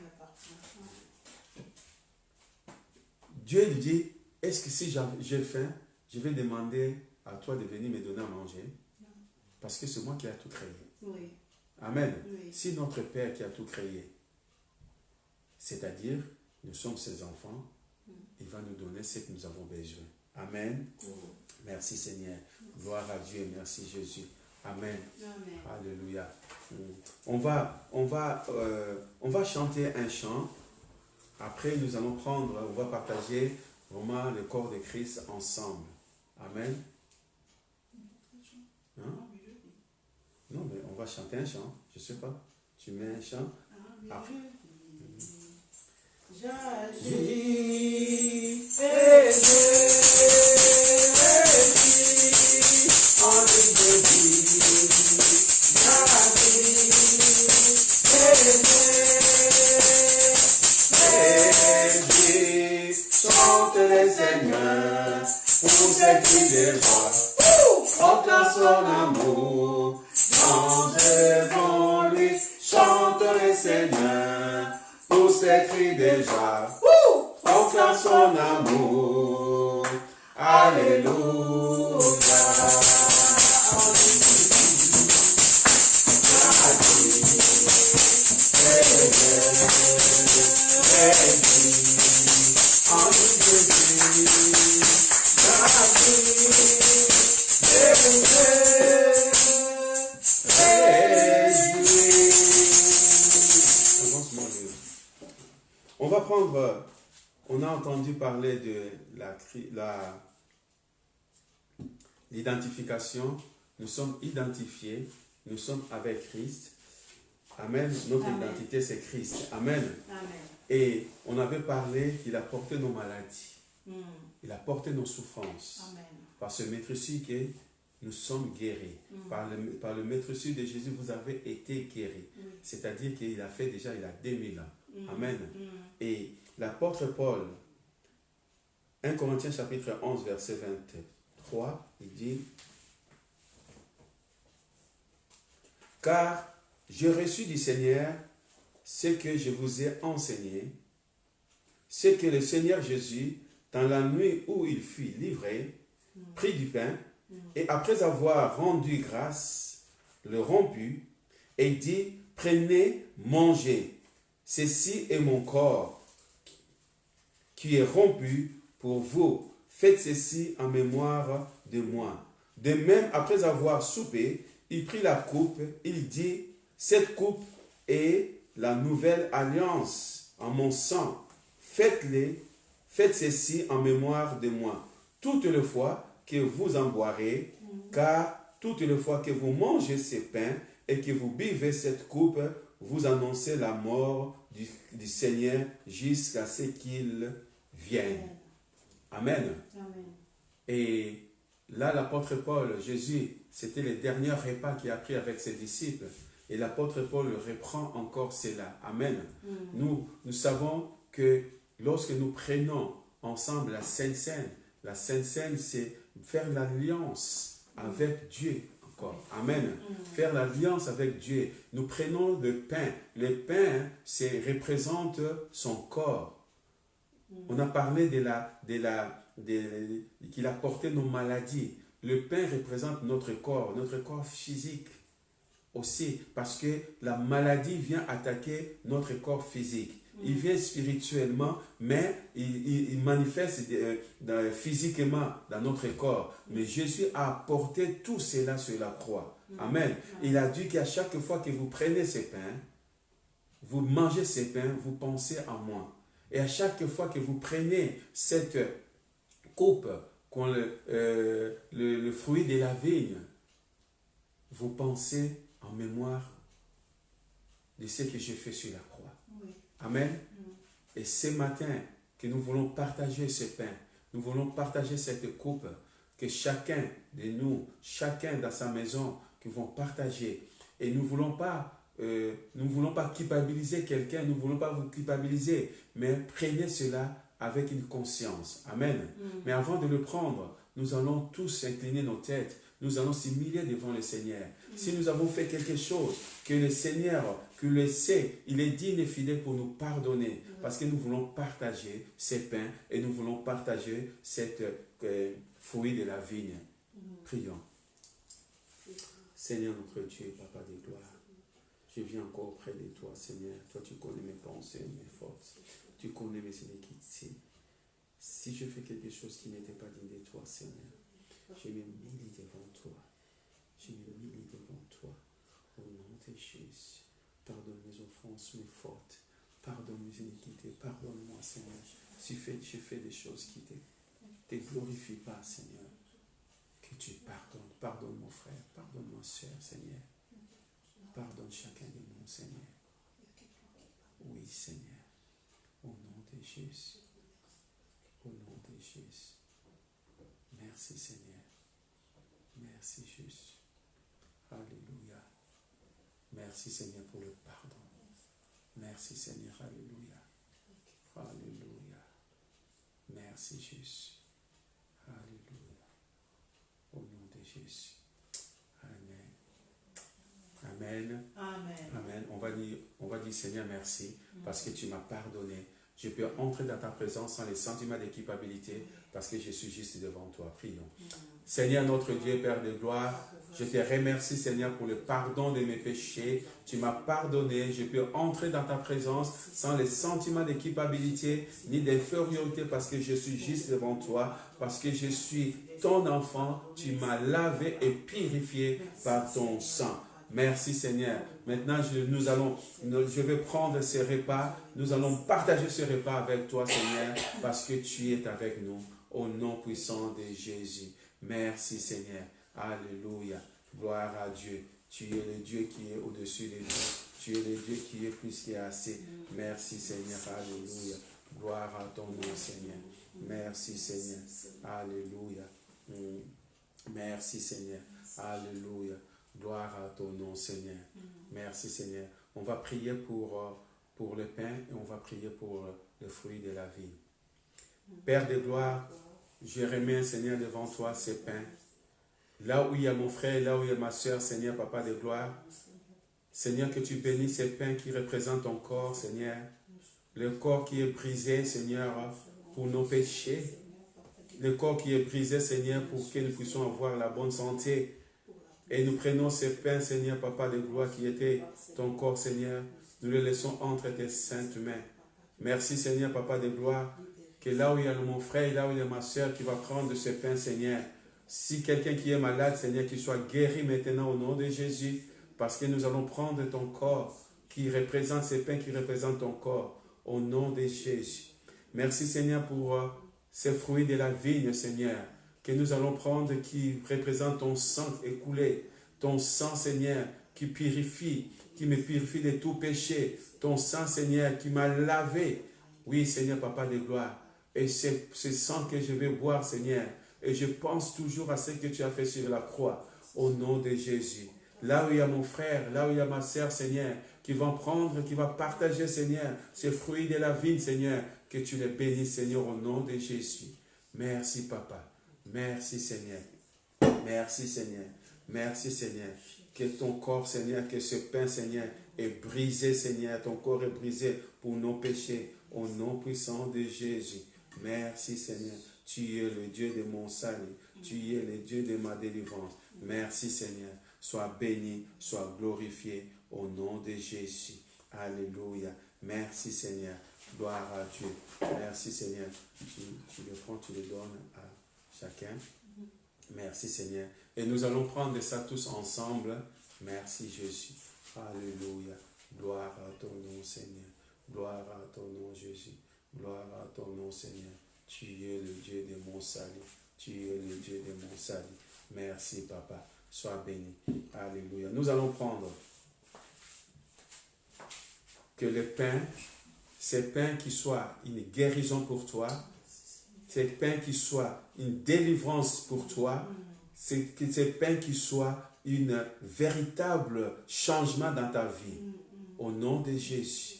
Dieu lui dit, est-ce que si j'ai faim, je vais demander à toi de venir me donner à manger? Parce que c'est moi qui ai tout créé. Oui. Amen. Oui. Si notre Père qui a tout créé, c'est-à-dire, nous sommes ses enfants, il va nous donner ce que nous avons besoin. Amen. Merci Seigneur. Gloire à Dieu. Merci Jésus. Amen. Amen. Alléluia. On va chanter un chant. Après, nous allons on va partager vraiment le corps de Christ ensemble. Amen. Hein? Non, mais on va chanter un chant. Je ne sais pas. Tu mets un chant. Après. J'agis chante les Seigneurs pour cette vie de joie. Chante son amour, chante devant lui. Chante les Seigneurs pour ces cris de joie. Chante son amour. Alléluia. On va prendre, on a entendu parler de l'identification. Nous sommes identifiés, nous sommes avec Christ. Amen. Notre Amen. identité, c'est Christ. Amen. Amen. Et on avait parlé qu'il a porté nos maladies. Mm. Il a porté nos souffrances. Amen. Par ce maître-ci que nous sommes guéris. Par le maître-ci de Jésus, vous avez été guéris. Oui. C'est-à-dire qu'il a fait déjà, il a 2000 ans. Amen. Et l'apôtre Paul, 1 Corinthiens chapitre 11, verset 23, il dit, « Car j'ai reçu du Seigneur ce que je vous ai enseigné, c'est que le Seigneur Jésus, dans la nuit où il fut livré, prit du pain, et après avoir rendu grâce, le romput, et dit, prenez, mangez, ceci est mon corps, qui est rompu pour vous. Faites ceci en mémoire de moi. De même, après avoir soupé, il prit la coupe, il dit, cette coupe est la nouvelle alliance en mon sang. Faites ceci en mémoire de moi. Toutes les fois que vous en boirez, car toutes les fois que vous mangez ce pain et que vous buvez cette coupe, vous annoncez la mort du Seigneur jusqu'à ce qu'il vienne. Amen. Amen. Et là, l'apôtre Paul, Jésus, c'était le dernier repas qu'il a pris avec ses disciples. Et l'apôtre Paul reprend encore cela. Amen. Nous savons que lorsque nous prenons ensemble la Sainte Seine, c'est faire l'alliance avec Dieu encore. Amen. Faire l'alliance avec Dieu. Nous prenons le pain. Le pain, représente son corps. On a parlé qu'il a porté nos maladies. Le pain représente notre corps physique aussi, parce que la maladie vient attaquer notre corps physique. Il vient spirituellement, mais il manifeste physiquement dans notre corps. Mais Jésus a porté tout cela sur la croix. Amen. Il a dit qu'à chaque fois que vous prenez ces pains, vous mangez ces pains, vous pensez en moi. Et à chaque fois que vous prenez cette coupe, quand le fruit de la vigne, vous pensez en mémoire de ce que j'ai fait sur la croix. Oui. Amen. Et ce matin, que nous voulons partager ce pain, nous voulons partager cette coupe, que chacun de nous, chacun dans sa maison, qui vont partager. Et nous ne voulons pas culpabiliser quelqu'un, nous ne voulons pas vous culpabiliser, mais prenez cela avec une conscience. Amen. Mais avant de le prendre, nous allons tous incliner nos têtes, nous allons s'humilier devant le Seigneur. Si nous avons fait quelque chose, que le Seigneur, que le sait, il est digne et fidèle pour nous pardonner. Parce que nous voulons partager ces pains et nous voulons partager cette fruit de la vigne. Prions. Seigneur notre Dieu, Papa de gloire, je viens encore auprès de toi, Seigneur. Toi, tu connais mes pensées, mes forces. Tu connais mes iniquités. Si je fais quelque chose qui n'était pas digne de toi, Seigneur, je m'humilie devant toi. Je m'humilie devant toi. Au nom de Jésus, pardonne mes offenses, mes fautes. Pardonne mes iniquités. Pardonne-moi, Seigneur. Si je fais des choses qui ne te glorifient pas, Seigneur, que tu pardonnes. Pardonne mon frère. Pardonne ma soeur, Seigneur. Pardonne chacun de nous, Seigneur. Oui, Seigneur. Au nom de Jésus. Au nom de Jésus. Merci, Seigneur. Merci, Jésus. Alléluia. Merci, Seigneur, pour le pardon. Merci, Seigneur. Alléluia. Alléluia. Merci, Jésus. Alléluia. Au nom de Jésus. Amen. Amen. Amen. Amen. On va dire Seigneur, merci parce que tu m'as pardonné. Je peux entrer dans ta présence sans les sentiments de culpabilité parce que je suis juste devant toi. Prions. Seigneur notre Dieu, Père de gloire, je te remercie, Seigneur, pour le pardon de mes péchés. Tu m'as pardonné. Je peux entrer dans ta présence sans les sentiments de culpabilité ni d'infériorité parce que je suis juste devant toi, parce que je suis ton enfant. Tu m'as lavé et purifié par ton sang. Merci Seigneur. Maintenant, je vais prendre ce repas. Nous allons partager ce repas avec toi, Seigneur, parce que tu es avec nous. Au nom puissant de Jésus. Merci Seigneur. Alléluia. Gloire à Dieu. Tu es le Dieu qui est au-dessus des dieux. Tu es le Dieu qui est plus qu'assez. Merci Seigneur. Alléluia. Gloire à ton nom, Seigneur. Merci Seigneur. Alléluia. Merci Seigneur. Alléluia. Gloire à ton nom, Seigneur. Merci, Seigneur. On va prier pour le pain et on va prier pour le fruit de la vie. Père de gloire, je remets, Seigneur, devant toi ces pains. Là où il y a mon frère, là où il y a ma soeur, Seigneur, Papa de gloire. Seigneur, que tu bénisses ces pains qui représentent ton corps, Seigneur. Le corps qui est brisé, Seigneur, pour nos péchés. Le corps qui est brisé, Seigneur, pour que nous puissions avoir la bonne santé. Et nous prenons ces pains, Seigneur, Papa de gloire, qui était ton corps, Seigneur. Nous les laissons entre tes saintes mains. Merci, Seigneur, Papa de gloire, que là où il y a mon frère, là où il y a ma soeur qui va prendre ce pain, Seigneur. Si quelqu'un qui est malade, Seigneur, qu'il soit guéri maintenant au nom de Jésus, parce que nous allons prendre ton corps, qui représente ces pains, qui représente ton corps, au nom de Jésus. Merci, Seigneur, pour ces fruits de la vigne, Seigneur, que nous allons prendre, qui représente ton sang écoulé, ton sang, Seigneur, qui purifie, qui me purifie de tout péché, ton sang, Seigneur, qui m'a lavé. Oui, Seigneur, Papa de gloire, et c'est ce sang que je vais boire, Seigneur, et je pense toujours à ce que tu as fait sur la croix, au nom de Jésus. Là où il y a mon frère, là où il y a ma sœur, Seigneur, qui vont prendre, qui va partager, Seigneur, ces fruits de la vigne, Seigneur, que tu les bénisses, Seigneur, au nom de Jésus. Merci, Papa. Merci Seigneur. Merci Seigneur. Merci Seigneur. Que ton corps, Seigneur, que ce pain, Seigneur, est brisé, Seigneur. Ton corps est brisé pour nos péchés. Au nom puissant de Jésus. Merci Seigneur. Tu es le Dieu de mon salut. Tu es le Dieu de ma délivrance. Merci Seigneur. Sois béni, sois glorifié au nom de Jésus. Alléluia. Merci Seigneur. Gloire à Dieu. Merci Seigneur. Tu le prends, tu le donnes à chacun. Merci Seigneur. Et nous allons prendre ça tous ensemble. Merci Jésus. Alléluia. Gloire à ton nom Seigneur. Gloire à ton nom Jésus. Gloire à ton nom Seigneur. Tu es le Dieu de mon salut. Tu es le Dieu de mon salut. Merci, Papa. Sois béni. Alléluia. Nous allons prendre que le pain, ce pain qui soit une guérison pour toi, ce pain qui soit une délivrance pour toi, ce pain qui soit un véritable changement dans ta vie. Au nom de Jésus.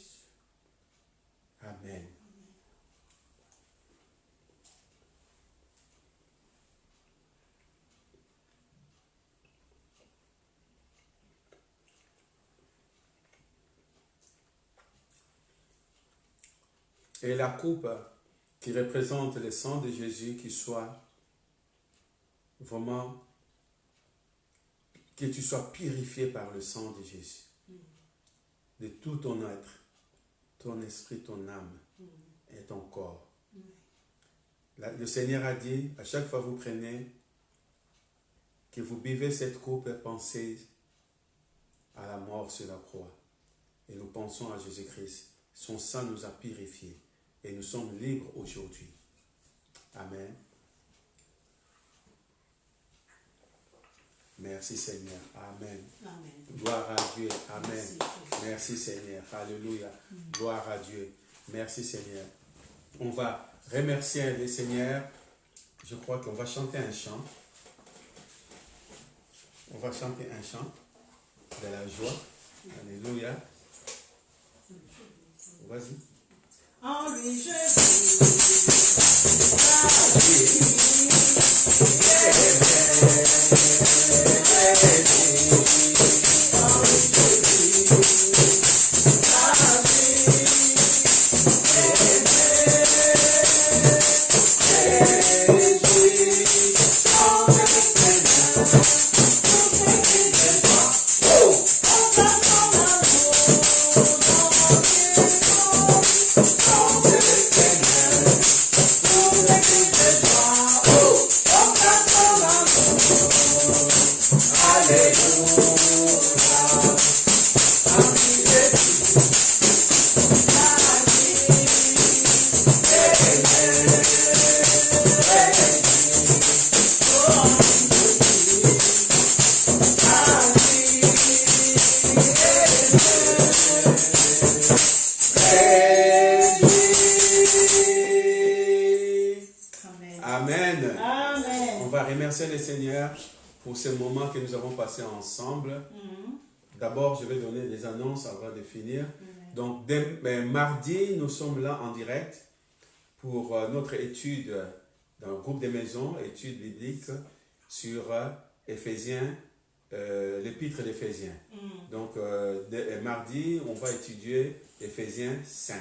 Amen. Et la coupe qui représente le sang de Jésus, qui soit vraiment, que tu sois purifié par le sang de Jésus. De tout ton être, ton esprit, ton âme et ton corps. Le Seigneur a dit, à chaque fois que vous prenez, que vous buvez cette coupe, pensez à la mort sur la croix. Et nous pensons à Jésus-Christ. Son sang nous a purifiés. Et nous sommes libres aujourd'hui. Amen. Merci Seigneur. Amen. Amen. Gloire à Dieu. Amen. Merci, Merci Seigneur. Alléluia. Gloire à Dieu. Merci Seigneur. On va remercier le Seigneur. Je crois qu'on va chanter un chant. On va chanter un chant de la joie. Alléluia. Vas-y. En lui je Amen. Amen. On va remercier le Seigneur pour ce moment que nous avons passé ensemble. D'abord, je vais donner des annonces avant de finir. Donc, mardi, nous sommes là en direct pour notre étude dans le groupe des maisons, étude biblique sur Éphésiens, l'épître d'Éphésiens. Donc, mardi, on va étudier Éphésiens 5.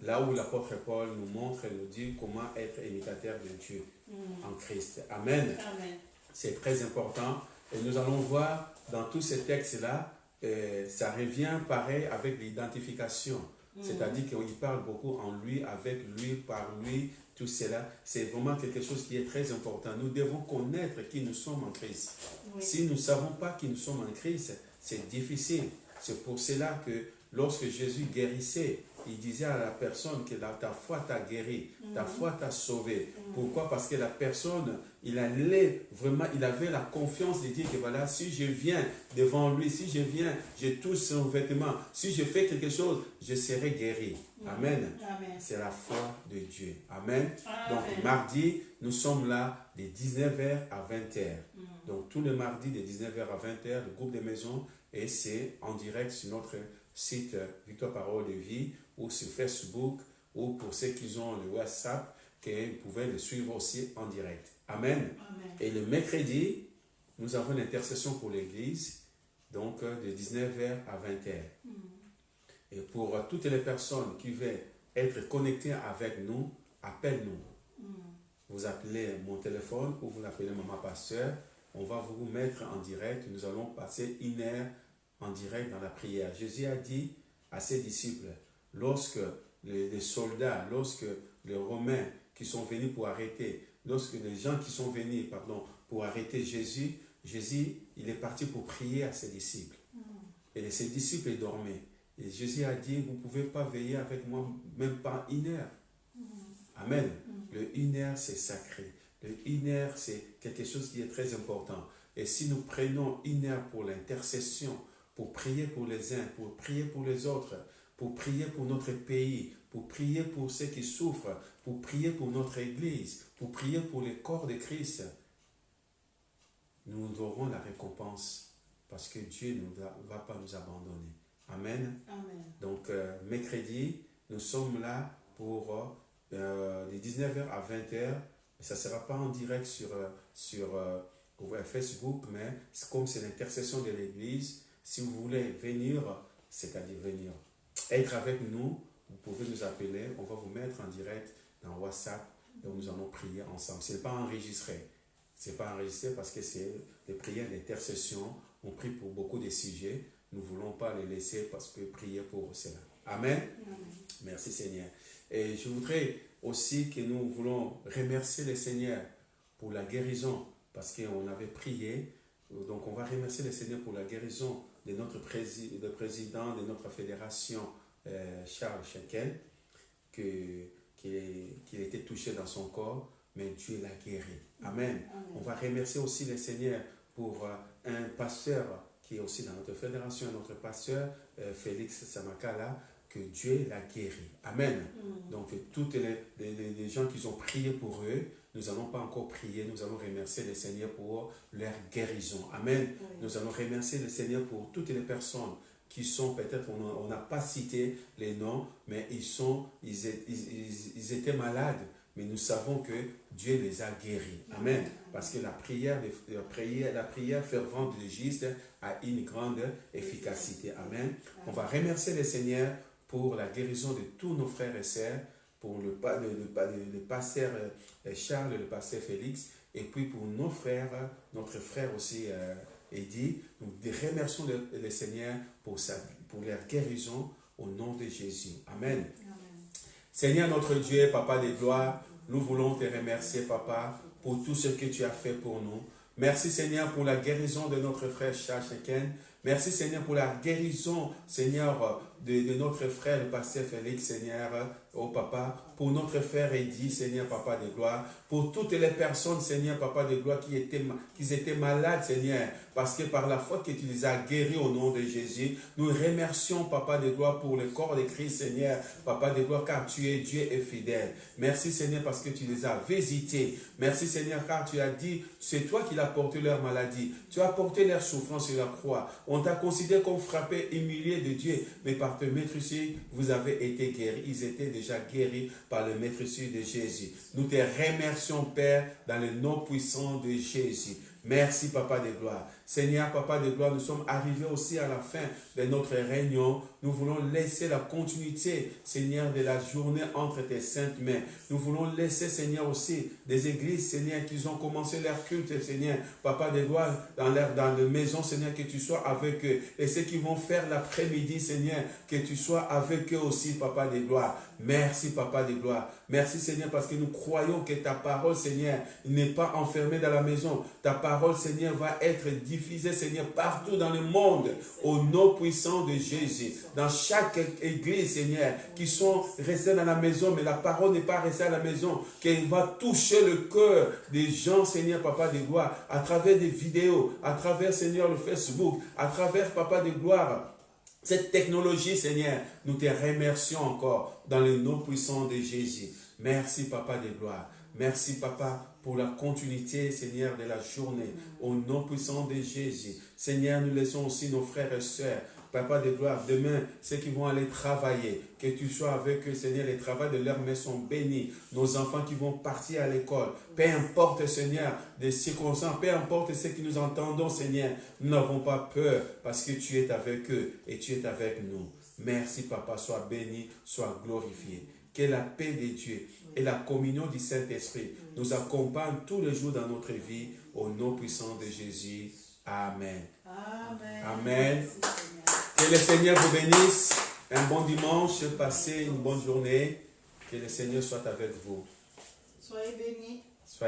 Là où l'apôtre Paul nous montre et nous dit comment être imitateur de Dieu en Christ. Amen. Amen. C'est très important. Et nous allons voir dans tous ces textes-là, ça revient pareil avec l'identification. C'est-à-dire qu'il parle beaucoup en lui, avec lui, par lui, tout cela. C'est vraiment quelque chose qui est très important. Nous devons connaître qui nous sommes en Christ. Oui. Si nous ne savons pas qui nous sommes en Christ, c'est difficile. C'est pour cela que lorsque Jésus guérissait, il disait à la personne que ta foi t'a guéri, ta foi t'a sauvé. Pourquoi? Parce que la personne, il avait la confiance de dire que voilà, si je viens devant lui, si je viens, je touche son vêtement, si je fais quelque chose, je serai guéri. Amen. Amen. C'est la foi de Dieu. Amen. Amen. Donc mardi, nous sommes là de 19h à 20h. Donc tous les mardis de 19h à 20h, le groupe des maisons, et c'est en direct sur notre site Victoire Parole de Vie, ou sur Facebook, ou pour ceux qui ont le WhatsApp, que vous pouvez le suivre aussi en direct. Amen. Amen. Et le mercredi, nous avons une intercession pour l'église, donc de 19h à 20h. Et pour toutes les personnes qui veulent être connectées avec nous, appelle-nous. Vous appelez mon téléphone ou vous appelez maman pasteur. On va vous mettre en direct. Nous allons passer 1 heure en direct dans la prière. Jésus a dit à ses disciples, lorsque les soldats, lorsque les Romains qui sont venus pour arrêter, lorsque les gens qui sont venus, pour arrêter Jésus, il est parti pour prier à ses disciples. Et ses disciples dormaient. Et Jésus a dit, vous ne pouvez pas veiller avec moi, même pas 1 heure. Amen. Le 1 heure, c'est sacré. Le 1 heure, c'est quelque chose qui est très important. Et si nous prenons 1 heure pour l'intercession, pour prier pour les uns, pour prier pour les autres, pour prier pour notre pays, pour prier pour ceux qui souffrent, pour prier pour notre Église, pour prier pour le corps de Christ, nous aurons la récompense parce que Dieu ne va pas nous abandonner. Amen. Amen. Donc, mercredi, nous sommes là pour de 19h à 20h. Ça ne sera pas en direct sur Facebook, mais comme c'est l'intercession de l'Église, si vous voulez venir, c'est-à-dire venir, être avec nous, vous pouvez nous appeler, on va vous mettre en direct dans WhatsApp et nous allons prier ensemble. Ce n'est pas enregistré. Ce n'est pas enregistré parce que c'est des prières d'intercession. On prie pour beaucoup de sujets. Nous ne voulons pas les laisser parce que prier pour cela. Amen. Amen. Merci Seigneur. Et je voudrais aussi que nous voulons remercier le Seigneur pour la guérison parce qu'on avait prié. Donc on va remercier le Seigneur pour la guérison de notre président de notre fédération, Charles Schenkel, qu'il était touché dans son corps, mais Dieu l'a guéri. Amen. Amen. On va remercier aussi le Seigneur pour un pasteur qui est aussi dans notre fédération, notre pasteur Félix Samakala, que Dieu l'a guéri. Amen. Donc, toutes les gens qui ont prié pour eux, nous n'allons pas encore prier, nous allons remercier le Seigneur pour leur guérison. Amen. Oui. Nous allons remercier le Seigneur pour toutes les personnes qui sont, peut-être, on n'a pas cité les noms, mais ils étaient malades, mais nous savons que Dieu les a guéris. Amen. Parce que la prière fervente du juste a une grande efficacité. Amen. On va remercier le Seigneur pour la guérison de tous nos frères et sœurs, pour le pasteur Charles, le pasteur Félix, et puis pour nos frères, notre frère aussi Eddie. Nous remercions le Seigneur pour leur guérison au nom de Jésus. Amen. Amen. Seigneur notre Dieu, Papa des gloires, nous voulons te remercier, Papa, pour tout ce que tu as fait pour nous. Merci Seigneur pour la guérison de notre frère Charles Schenkel. Merci Seigneur pour la guérison, Seigneur, de notre frère, le pasteur Félix, Seigneur, oh Papa, pour notre frère Eddie, Seigneur, Papa de gloire, pour toutes les personnes, Seigneur, Papa de gloire, qui étaient malades, Seigneur, parce que par la foi que tu les as guéris au nom de Jésus, nous remercions, Papa de gloire, pour le corps de Christ, Seigneur, Papa de gloire, car tu es Dieu et fidèle. Merci, Seigneur, parce que tu les as visités. Merci, Seigneur, car tu as dit, c'est toi qui as porté leur maladie. Tu as porté leur souffrance sur la croix. On t'a considéré comme frappé, humilié de Dieu, mais par le maître ici, vous avez été guéris. Ils étaient déjà guéris par le maître ici de Jésus. Nous te remercions, Père, dans le nom puissant de Jésus. Merci, Papa de gloire. Seigneur, Papa de gloire, nous sommes arrivés aussi à la fin de notre réunion. Nous voulons laisser la continuité, Seigneur, de la journée entre tes saintes mains. Nous voulons laisser, Seigneur, aussi des églises, Seigneur, qui ont commencé leur culte, Seigneur, Papa de gloire, dans la maison, Seigneur, que tu sois avec eux. Et ceux qui vont faire l'après-midi, Seigneur, que tu sois avec eux aussi, Papa de gloire. Merci, Papa de gloire. Merci, Seigneur, parce que nous croyons que ta parole, Seigneur, n'est pas enfermée dans la maison. Ta parole, Seigneur, va être diffusée, Seigneur, partout dans le monde, au nom puissant de Jésus. Dans chaque église, Seigneur, qui sont restés dans la maison, mais la parole n'est pas restée à la maison, qu'elle va toucher le cœur des gens, Seigneur, Papa de gloire, à travers des vidéos, à travers, Seigneur, le Facebook, à travers, Papa de gloire, cette technologie, Seigneur. Nous te remercions encore dans le nom puissant de Jésus. Merci, Papa de gloire. Merci, Papa, pour la continuité, Seigneur, de la journée. Au nom puissant de Jésus. Seigneur, nous laissons aussi nos frères et sœurs. Papa de gloire, demain, ceux qui vont aller travailler, que tu sois avec eux, Seigneur, les travaux de leurs mains sont bénis. Nos enfants qui vont partir à l'école, peu importe, Seigneur, des circonstances, peu importe ce que nous entendons, Seigneur, nous n'avons pas peur parce que tu es avec eux et tu es avec nous. Merci, Papa, sois béni, sois glorifié. Que la paix de Dieu et la communion du Saint-Esprit nous accompagnent tous les jours dans notre vie, au nom puissant de Jésus. Amen. Amen. Amen. Que le Seigneur vous bénisse. Un bon dimanche. Passez une bonne journée. Que le Seigneur soit avec vous. Soyez bénis.